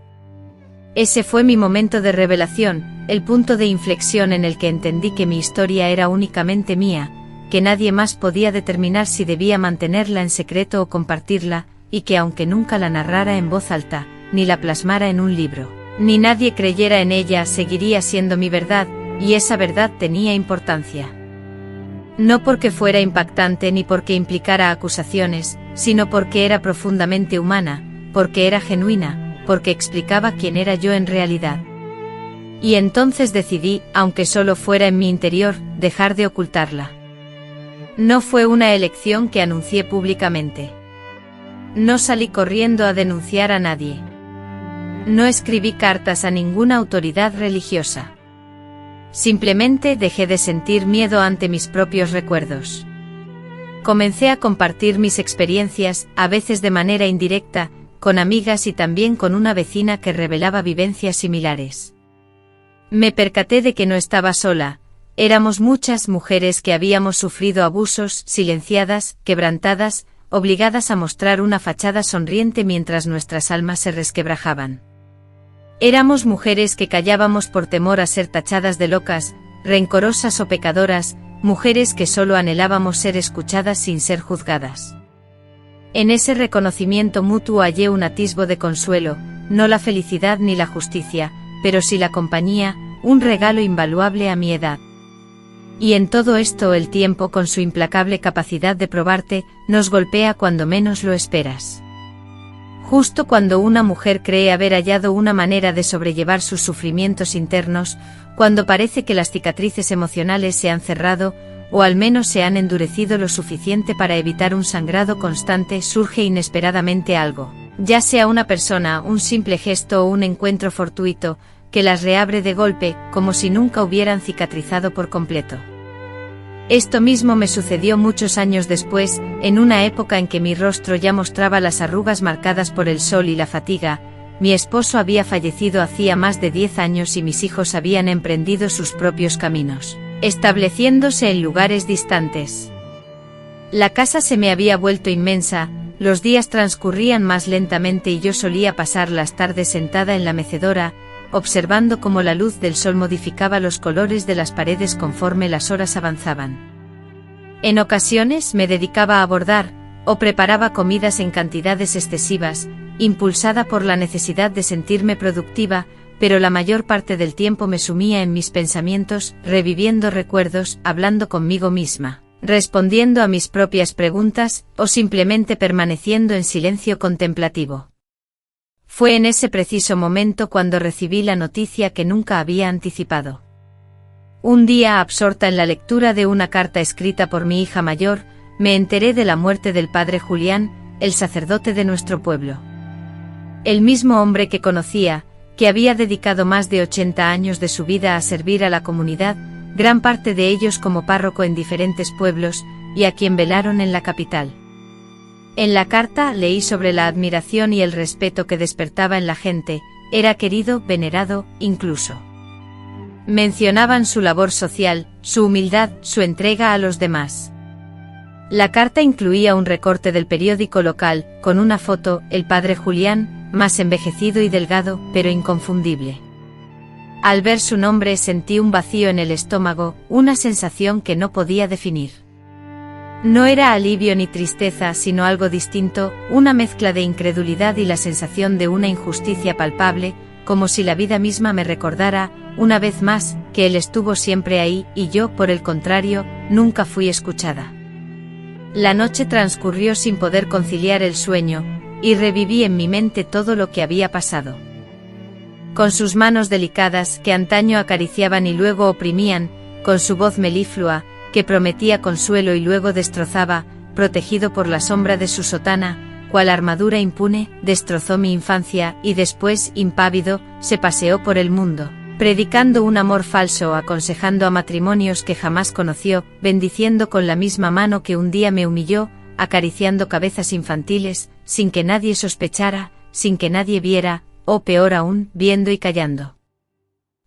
Ese fue mi momento de revelación, el punto de inflexión en el que entendí que mi historia era únicamente mía, que nadie más podía determinar si debía mantenerla en secreto o compartirla, y que aunque nunca la narrara en voz alta, ni la plasmara en un libro, ni nadie creyera en ella, seguiría siendo mi verdad, y esa verdad tenía importancia. No porque fuera impactante ni porque implicara acusaciones, sino porque era profundamente humana, porque era genuina, porque explicaba quién era yo en realidad. Y entonces decidí, aunque solo fuera en mi interior, dejar de ocultarla. No fue una elección que anuncié públicamente. No salí corriendo a denunciar a nadie. No escribí cartas a ninguna autoridad religiosa. Simplemente dejé de sentir miedo ante mis propios recuerdos. Comencé a compartir mis experiencias, a veces de manera indirecta, con amigas y también con una vecina que revelaba vivencias similares. Me percaté de que no estaba sola, éramos muchas mujeres que habíamos sufrido abusos, silenciadas, quebrantadas, obligadas a mostrar una fachada sonriente mientras nuestras almas se resquebrajaban. Éramos mujeres que callábamos por temor a ser tachadas de locas, rencorosas o pecadoras, mujeres que solo anhelábamos ser escuchadas sin ser juzgadas. En ese reconocimiento mutuo hallé un atisbo de consuelo, no la felicidad ni la justicia, pero sí la compañía, un regalo invaluable a mi edad. Y en todo esto el tiempo, con su implacable capacidad de probarte, nos golpea cuando menos lo esperas. Justo cuando una mujer cree haber hallado una manera de sobrellevar sus sufrimientos internos, cuando parece que las cicatrices emocionales se han cerrado, o al menos se han endurecido lo suficiente para evitar un sangrado constante, surge inesperadamente algo, ya sea una persona, un simple gesto o un encuentro fortuito, que las reabre de golpe, como si nunca hubieran cicatrizado por completo. Esto mismo me sucedió muchos años después, en una época en que mi rostro ya mostraba las arrugas marcadas por el sol y la fatiga. Mi esposo había fallecido hacía más de 10 años y mis hijos habían emprendido sus propios caminos, estableciéndose en lugares distantes. La casa se me había vuelto inmensa, los días transcurrían más lentamente y yo solía pasar las tardes sentada en la mecedora, observando cómo la luz del sol modificaba los colores de las paredes conforme las horas avanzaban. En ocasiones me dedicaba a bordar, o preparaba comidas en cantidades excesivas, impulsada por la necesidad de sentirme productiva, pero la mayor parte del tiempo me sumía en mis pensamientos, reviviendo recuerdos, hablando conmigo misma, respondiendo a mis propias preguntas, o simplemente permaneciendo en silencio contemplativo. Fue en ese preciso momento cuando recibí la noticia que nunca había anticipado. Un día, absorta en la lectura de una carta escrita por mi hija mayor, me enteré de la muerte del padre Julián, el sacerdote de nuestro pueblo. El mismo hombre que conocía, que había dedicado más de 80 años de su vida a servir a la comunidad, gran parte de ellos como párroco en diferentes pueblos, y a quien velaron en la capital. En la carta leí sobre la admiración y el respeto que despertaba en la gente, era querido, venerado, incluso. Mencionaban su labor social, su humildad, su entrega a los demás. La carta incluía un recorte del periódico local, con una foto, el padre Julián, más envejecido y delgado, pero inconfundible. Al ver su nombre sentí un vacío en el estómago, una sensación que no podía definir. No era alivio ni tristeza, sino algo distinto, una mezcla de incredulidad y la sensación de una injusticia palpable, como si la vida misma me recordara, una vez más, que él estuvo siempre ahí, y yo, por el contrario, nunca fui escuchada. La noche transcurrió sin poder conciliar el sueño, y reviví en mi mente todo lo que había pasado. Con sus manos delicadas, que antaño acariciaban y luego oprimían, con su voz meliflua, que prometía consuelo y luego destrozaba, protegido por la sombra de su sotana, cual armadura impune, destrozó mi infancia, y después, impávido, se paseó por el mundo, predicando un amor falso, aconsejando a matrimonios que jamás conoció, bendiciendo con la misma mano que un día me humilló, acariciando cabezas infantiles, sin que nadie sospechara, sin que nadie viera, o peor aún, viendo y callando.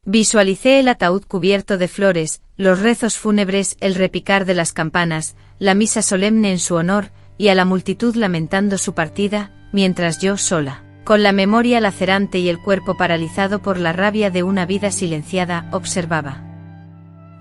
Visualicé el ataúd cubierto de flores, los rezos fúnebres, el repicar de las campanas, la misa solemne en su honor, y a la multitud lamentando su partida, mientras yo sola, con la memoria lacerante y el cuerpo paralizado por la rabia de una vida silenciada, observaba.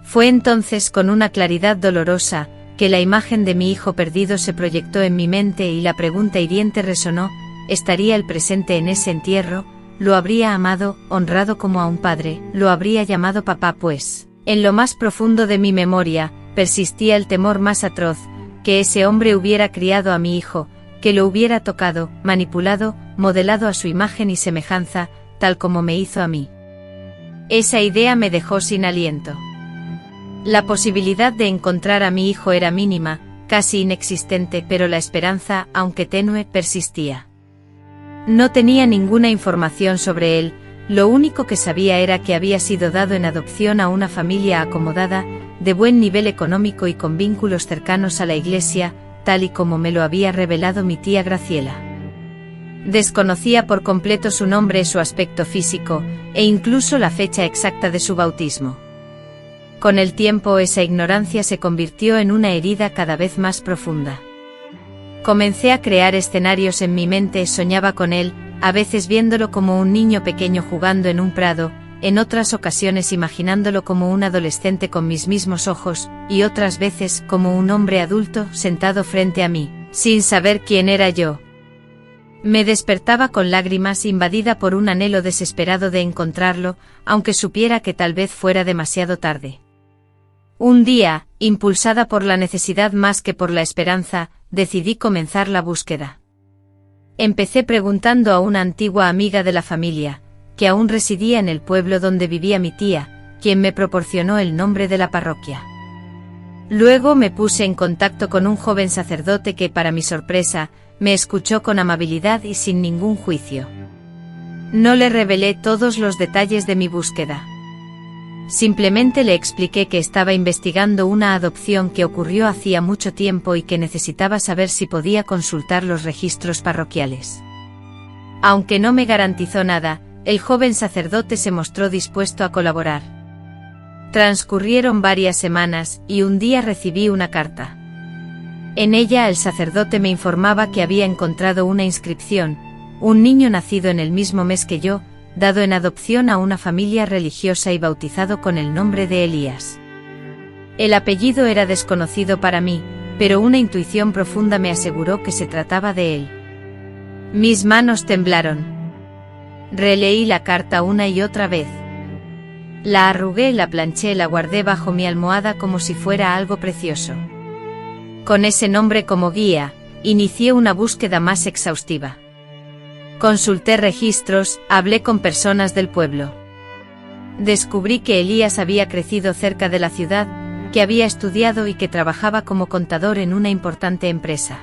Fue entonces con una claridad dolorosa, que la imagen de mi hijo perdido se proyectó en mi mente y la pregunta hiriente resonó, ¿estaría el presente en ese entierro? Lo habría amado, honrado como a un padre, lo habría llamado papá pues, en lo más profundo de mi memoria, persistía el temor más atroz, que ese hombre hubiera criado a mi hijo, que lo hubiera tocado, manipulado, modelado a su imagen y semejanza, tal como me hizo a mí. Esa idea me dejó sin aliento. La posibilidad de encontrar a mi hijo era mínima, casi inexistente, pero la esperanza, aunque tenue, persistía. No tenía ninguna información sobre él, lo único que sabía era que había sido dado en adopción a una familia acomodada, de buen nivel económico y con vínculos cercanos a la Iglesia, tal y como me lo había revelado mi tía Graciela. Desconocía por completo su nombre, su aspecto físico, e incluso la fecha exacta de su bautismo. Con el tiempo esa ignorancia se convirtió en una herida cada vez más profunda. Comencé a crear escenarios en mi mente, soñaba con él, a veces viéndolo como un niño pequeño jugando en un prado, en otras ocasiones imaginándolo como un adolescente con mis mismos ojos, y otras veces como un hombre adulto sentado frente a mí, sin saber quién era yo. Me despertaba con lágrimas, invadida por un anhelo desesperado de encontrarlo, aunque supiera que tal vez fuera demasiado tarde. Un día, impulsada por la necesidad más que por la esperanza, decidí comenzar la búsqueda. Empecé preguntando a una antigua amiga de la familia, que aún residía en el pueblo donde vivía mi tía, quien me proporcionó el nombre de la parroquia. Luego me puse en contacto con un joven sacerdote que, para mi sorpresa, me escuchó con amabilidad y sin ningún juicio. No le revelé todos los detalles de mi búsqueda. Simplemente le expliqué que estaba investigando una adopción que ocurrió hacía mucho tiempo y que necesitaba saber si podía consultar los registros parroquiales. Aunque no me garantizó nada, el joven sacerdote se mostró dispuesto a colaborar. Transcurrieron varias semanas, y un día recibí una carta. En ella el sacerdote me informaba que había encontrado una inscripción, un niño nacido en el mismo mes que yo, dado en adopción a una familia religiosa y bautizado con el nombre de Elías. El apellido era desconocido para mí, pero una intuición profunda me aseguró que se trataba de él. Mis manos temblaron. Releí la carta una y otra vez. La arrugué, la planché, la guardé bajo mi almohada como si fuera algo precioso. Con ese nombre como guía, inicié una búsqueda más exhaustiva. Consulté registros, hablé con personas del pueblo. Descubrí que Elías había crecido cerca de la ciudad, que había estudiado y que trabajaba como contador en una importante empresa.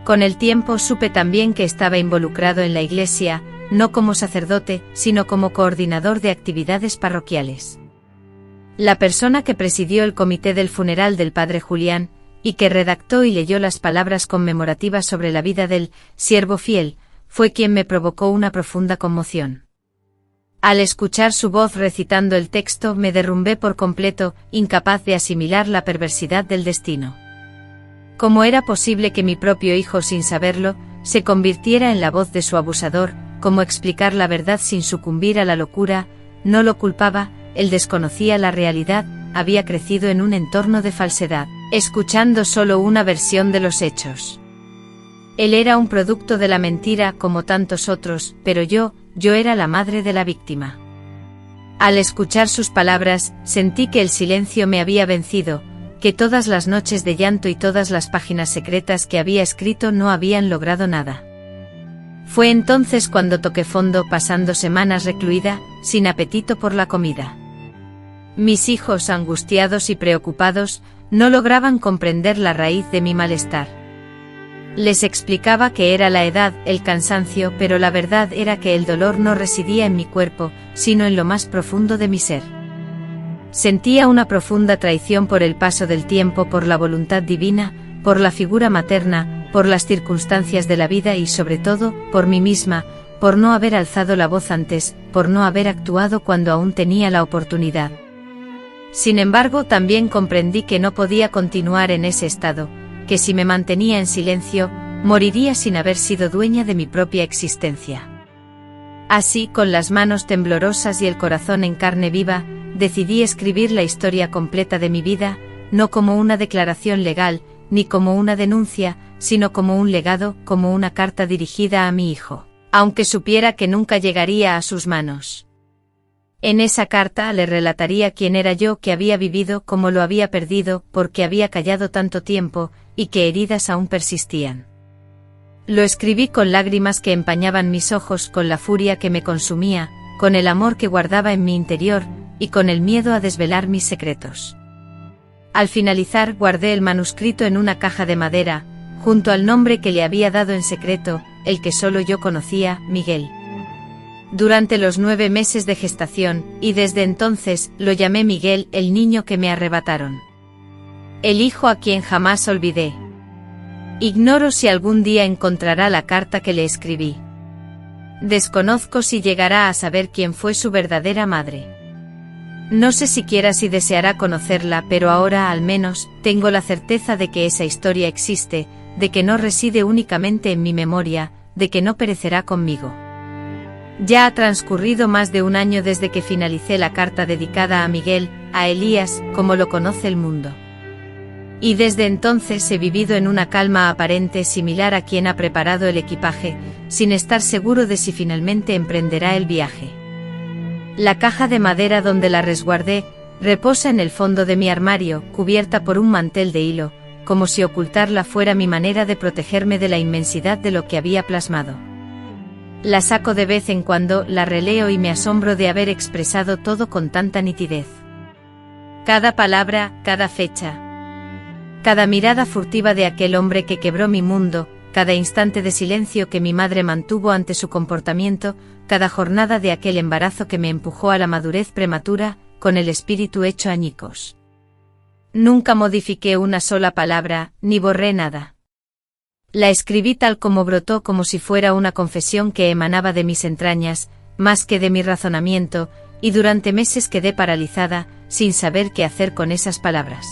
Con el tiempo supe también que estaba involucrado en la iglesia, no como sacerdote, sino como coordinador de actividades parroquiales. La persona que presidió el comité del funeral del padre Julián, y que redactó y leyó las palabras conmemorativas sobre la vida del siervo fiel, fue quien me provocó una profunda conmoción. Al escuchar su voz recitando el texto me derrumbé por completo, incapaz de asimilar la perversidad del destino. ¿Cómo era posible que mi propio hijo, sin saberlo, se convirtiera en la voz de su abusador? ¿Cómo explicar la verdad sin sucumbir a la locura? No lo culpaba, él desconocía la realidad, había crecido en un entorno de falsedad, escuchando solo una versión de los hechos. Él era un producto de la mentira como tantos otros, pero yo era la madre de la víctima. Al escuchar sus palabras, sentí que el silencio me había vencido, que todas las noches de llanto y todas las páginas secretas que había escrito no habían logrado nada. Fue entonces cuando toqué fondo, pasando semanas recluida, sin apetito por la comida. Mis hijos, angustiados y preocupados, no lograban comprender la raíz de mi malestar. Les explicaba que era la edad, el cansancio, pero la verdad era que el dolor no residía en mi cuerpo, sino en lo más profundo de mi ser. Sentía una profunda traición por el paso del tiempo, por la voluntad divina, por la figura materna, por las circunstancias de la vida y sobre todo, por mí misma, por no haber alzado la voz antes, por no haber actuado cuando aún tenía la oportunidad. Sin embargo, también comprendí que no podía continuar en ese estado, que si me mantenía en silencio, moriría sin haber sido dueña de mi propia existencia. Así, con las manos temblorosas y el corazón en carne viva, decidí escribir la historia completa de mi vida, no como una declaración legal, ni como una denuncia, sino como un legado, como una carta dirigida a mi hijo, aunque supiera que nunca llegaría a sus manos. En esa carta le relataría quién era yo, que había vivido como lo había perdido, porque había callado tanto tiempo, y que heridas aún persistían. Lo escribí con lágrimas que empañaban mis ojos, con la furia que me consumía, con el amor que guardaba en mi interior, y con el miedo a desvelar mis secretos. Al finalizar, guardé el manuscrito en una caja de madera, junto al nombre que le había dado en secreto, el que solo yo conocía, Miguel. Durante los 9 meses de gestación, y desde entonces, lo llamé Miguel, el niño que me arrebataron. El hijo a quien jamás olvidé. Ignoro si algún día encontrará la carta que le escribí. Desconozco si llegará a saber quién fue su verdadera madre. No sé siquiera si deseará conocerla, pero ahora al menos, tengo la certeza de que esa historia existe, de que no reside únicamente en mi memoria, de que no perecerá conmigo. Ya ha transcurrido más de un año desde que finalicé la carta dedicada a Miguel, a Elías, como lo conoce el mundo. Y desde entonces he vivido en una calma aparente similar a quien ha preparado el equipaje, sin estar seguro de si finalmente emprenderá el viaje. La caja de madera donde la resguardé, reposa en el fondo de mi armario, cubierta por un mantel de hilo, como si ocultarla fuera mi manera de protegerme de la inmensidad de lo que había plasmado. La saco de vez en cuando, la releo y me asombro de haber expresado todo con tanta nitidez. Cada palabra, cada fecha, cada mirada furtiva de aquel hombre que quebró mi mundo, cada instante de silencio que mi madre mantuvo ante su comportamiento, cada jornada de aquel embarazo que me empujó a la madurez prematura, con el espíritu hecho añicos. Nunca modifiqué una sola palabra, ni borré nada. La escribí tal como brotó, como si fuera una confesión que emanaba de mis entrañas, más que de mi razonamiento, y durante meses quedé paralizada, sin saber qué hacer con esas palabras.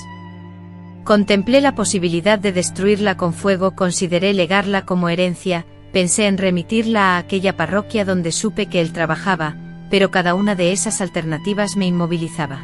Contemplé la posibilidad de destruirla con fuego, consideré legarla como herencia, pensé en remitirla a aquella parroquia donde supe que él trabajaba, pero cada una de esas alternativas me inmovilizaba.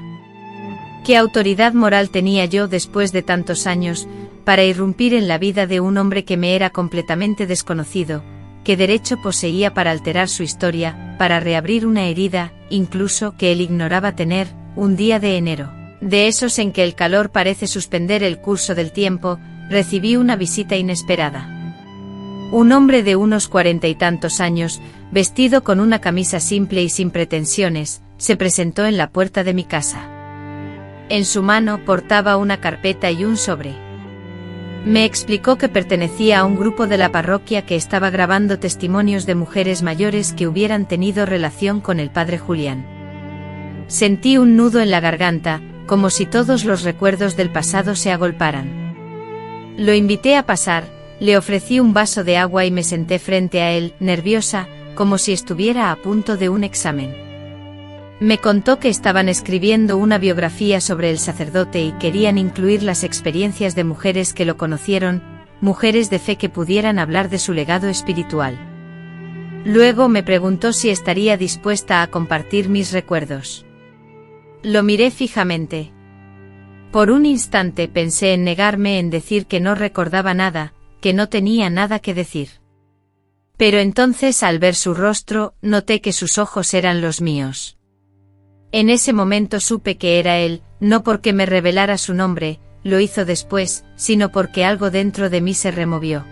¿Qué autoridad moral tenía yo después de tantos años para irrumpir en la vida de un hombre que me era completamente desconocido? ¿Qué derecho poseía para alterar su historia, para reabrir una herida, incluso que él ignoraba tener, un día de enero? De esos en que el calor parece suspender el curso del tiempo, recibí una visita inesperada. Un hombre de unos 40 y tantos años, vestido con una camisa simple y sin pretensiones, se presentó en la puerta de mi casa. En su mano portaba una carpeta y un sobre. Me explicó que pertenecía a un grupo de la parroquia que estaba grabando testimonios de mujeres mayores que hubieran tenido relación con el padre Julián. Sentí un nudo en la garganta, como si todos los recuerdos del pasado se agolparan. Lo invité a pasar, le ofrecí un vaso de agua y me senté frente a él, nerviosa, como si estuviera a punto de un examen. Me contó que estaban escribiendo una biografía sobre el sacerdote y querían incluir las experiencias de mujeres que lo conocieron, mujeres de fe que pudieran hablar de su legado espiritual. Luego me preguntó si estaría dispuesta a compartir mis recuerdos. Lo miré fijamente. Por un instante pensé en negarme, en decir que no recordaba nada, que no tenía nada que decir. Pero entonces, al ver su rostro, noté que sus ojos eran los míos. En ese momento supe que era él, no porque me revelara su nombre, lo hizo después, sino porque algo dentro de mí se removió.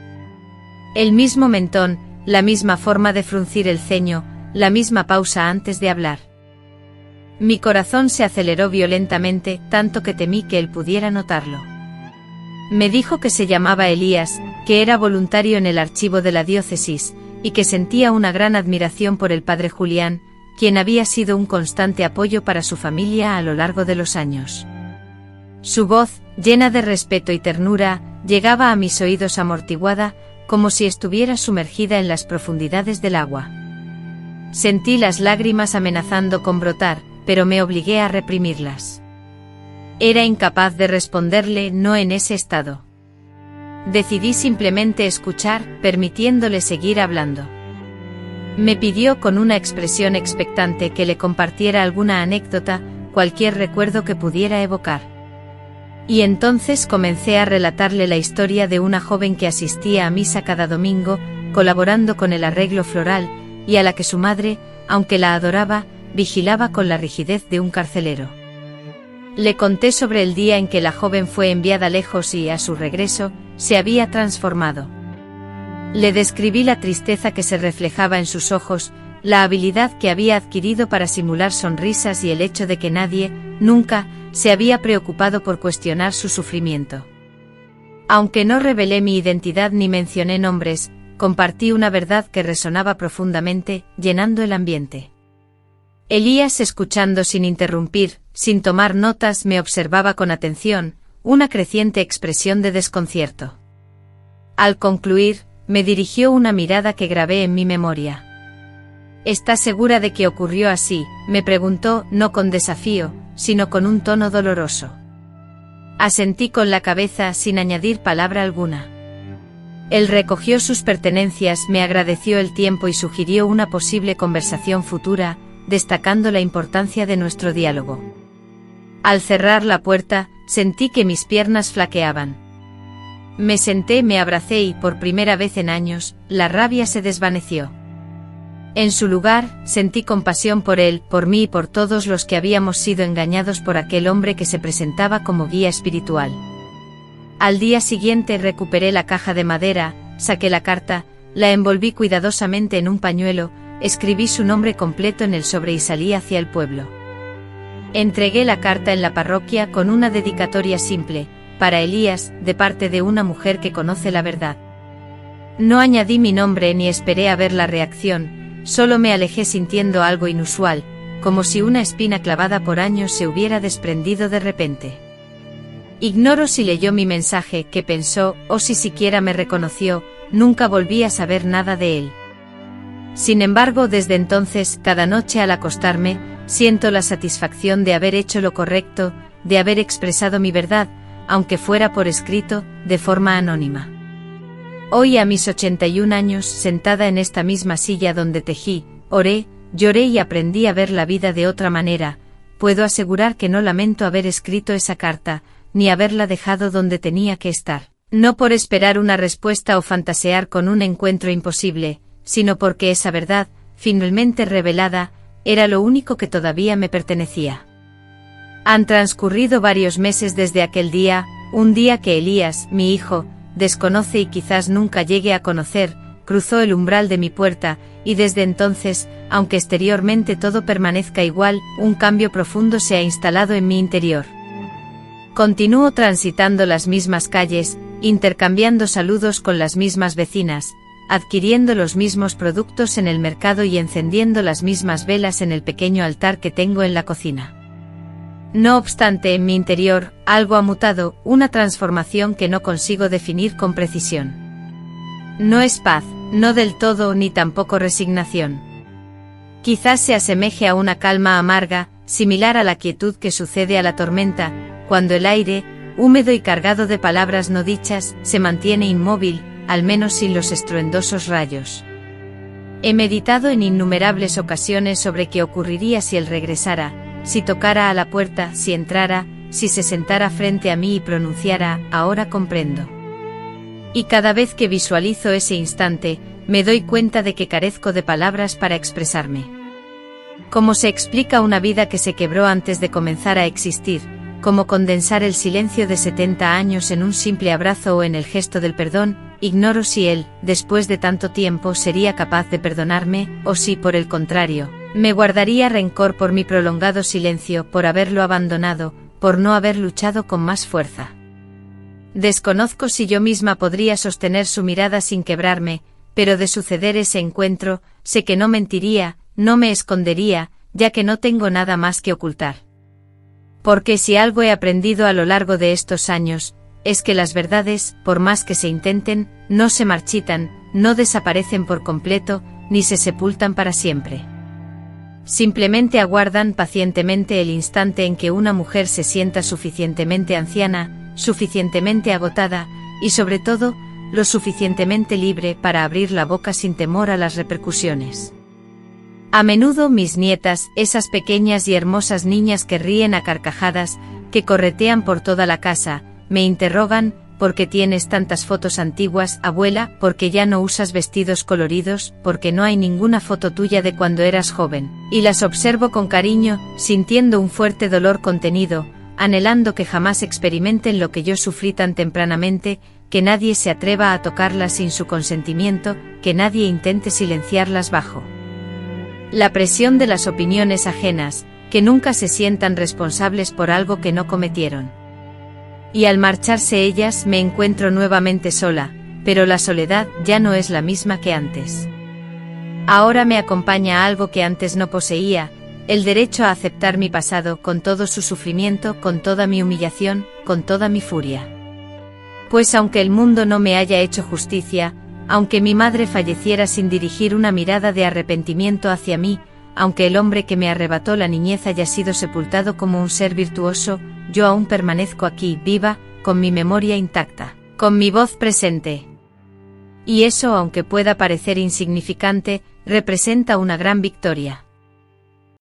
El mismo mentón, la misma forma de fruncir el ceño, la misma pausa antes de hablar. Mi corazón se aceleró violentamente, tanto que temí que él pudiera notarlo. Me dijo que se llamaba Elías, que era voluntario en el archivo de la diócesis, y que sentía una gran admiración por el padre Julián, quien había sido un constante apoyo para su familia a lo largo de los años. Su voz, llena de respeto y ternura, llegaba a mis oídos amortiguada, como si estuviera sumergida en las profundidades del agua. Sentí las lágrimas amenazando con brotar, pero me obligué a reprimirlas. Era incapaz de responderle no en ese estado. Decidí simplemente escuchar, permitiéndole seguir hablando. Me pidió con una expresión expectante que le compartiera alguna anécdota, cualquier recuerdo que pudiera evocar. Y entonces comencé a relatarle la historia de una joven que asistía a misa cada domingo, colaborando con el arreglo floral, y a la que su madre, aunque la adoraba, vigilaba con la rigidez de un carcelero. Le conté sobre el día en que la joven fue enviada lejos y, a su regreso, se había transformado. Le describí la tristeza que se reflejaba en sus ojos, la habilidad que había adquirido para simular sonrisas y el hecho de que nadie, nunca, se había preocupado por cuestionar su sufrimiento. Aunque no revelé mi identidad ni mencioné nombres, compartí una verdad que resonaba profundamente, llenando el ambiente. Elías, escuchando sin interrumpir, sin tomar notas, me observaba con atención, una creciente expresión de desconcierto. Al concluir, me dirigió una mirada que grabé en mi memoria. ¿Estás segura de que ocurrió así?, me preguntó, no con desafío, sino con un tono doloroso. Asentí con la cabeza sin añadir palabra alguna. Él recogió sus pertenencias, me agradeció el tiempo y sugirió una posible conversación futura, destacando la importancia de nuestro diálogo. Al cerrar la puerta, sentí que mis piernas flaqueaban. Me senté, me abracé y, por primera vez en años, la rabia se desvaneció. En su lugar, sentí compasión por él, por mí y por todos los que habíamos sido engañados por aquel hombre que se presentaba como guía espiritual. Al día siguiente recuperé la caja de madera, saqué la carta, la envolví cuidadosamente en un pañuelo, escribí su nombre completo en el sobre y salí hacia el pueblo. Entregué la carta en la parroquia con una dedicatoria simple, para Elías, de parte de una mujer que conoce la verdad. No añadí mi nombre ni esperé a ver la reacción, solo me alejé sintiendo algo inusual, como si una espina clavada por años se hubiera desprendido de repente. Ignoro si leyó mi mensaje, qué pensó, o si siquiera me reconoció, nunca volví a saber nada de él. Sin embargo, desde entonces, cada noche al acostarme, siento la satisfacción de haber hecho lo correcto, de haber expresado mi verdad, aunque fuera por escrito, de forma anónima. Hoy a mis 81 años, sentada en esta misma silla donde tejí, oré, lloré y aprendí a ver la vida de otra manera, puedo asegurar que no lamento haber escrito esa carta, ni haberla dejado donde tenía que estar. No por esperar una respuesta o fantasear con un encuentro imposible, sino porque esa verdad, finalmente revelada, era lo único que todavía me pertenecía. Han transcurrido varios meses desde aquel día, un día que Elías, mi hijo, desconoce y quizás nunca llegue a conocer, cruzó el umbral de mi puerta, y desde entonces, aunque exteriormente todo permanezca igual, un cambio profundo se ha instalado en mi interior. Continúo transitando las mismas calles, intercambiando saludos con las mismas vecinas, adquiriendo los mismos productos en el mercado y encendiendo las mismas velas en el pequeño altar que tengo en la cocina. No obstante, en mi interior, algo ha mutado, una transformación que no consigo definir con precisión. No es paz, no del todo ni tampoco resignación. Quizás se asemeje a una calma amarga, similar a la quietud que sucede a la tormenta, cuando el aire, húmedo y cargado de palabras no dichas, se mantiene inmóvil, al menos sin los estruendosos rayos. He meditado en innumerables ocasiones sobre qué ocurriría si él regresara, si tocara a la puerta, si entrara, si se sentara frente a mí y pronunciara, ahora comprendo. Y cada vez que visualizo ese instante, me doy cuenta de que carezco de palabras para expresarme. ¿Cómo se explica una vida que se quebró antes de comenzar a existir? ¿Cómo condensar el silencio de 70 años en un simple abrazo o en el gesto del perdón? Ignoro si él, después de tanto tiempo, sería capaz de perdonarme, o si, por el contrario, me guardaría rencor por mi prolongado silencio, por haberlo abandonado, por no haber luchado con más fuerza. Desconozco si yo misma podría sostener su mirada sin quebrarme, pero de suceder ese encuentro, sé que no mentiría, no me escondería, ya que no tengo nada más que ocultar. Porque si algo he aprendido a lo largo de estos años, es que las verdades, por más que se intenten, no se marchitan, no desaparecen por completo, ni se sepultan para siempre. Simplemente aguardan pacientemente el instante en que una mujer se sienta suficientemente anciana, suficientemente agotada, y sobre todo, lo suficientemente libre para abrir la boca sin temor a las repercusiones. A menudo mis nietas, esas pequeñas y hermosas niñas que ríen a carcajadas, que corretean por toda la casa, me interrogan, ¿por qué tienes tantas fotos antiguas, abuela? ¿Por qué ya no usas vestidos coloridos? ¿Por qué no hay ninguna foto tuya de cuando eras joven? Y las observo con cariño, sintiendo un fuerte dolor contenido, anhelando que jamás experimenten lo que yo sufrí tan tempranamente, que nadie se atreva a tocarlas sin su consentimiento, que nadie intente silenciarlas bajo la presión de las opiniones ajenas, que nunca se sientan responsables por algo que no cometieron. Y al marcharse ellas me encuentro nuevamente sola, pero la soledad ya no es la misma que antes. Ahora me acompaña algo que antes no poseía, el derecho a aceptar mi pasado con todo su sufrimiento, con toda mi humillación, con toda mi furia. Pues aunque el mundo no me haya hecho justicia, aunque mi madre falleciera sin dirigir una mirada de arrepentimiento hacia mí, aunque el hombre que me arrebató la niñez haya sido sepultado como un ser virtuoso, yo aún permanezco aquí, viva, con mi memoria intacta, con mi voz presente. Y eso, aunque pueda parecer insignificante, representa una gran victoria.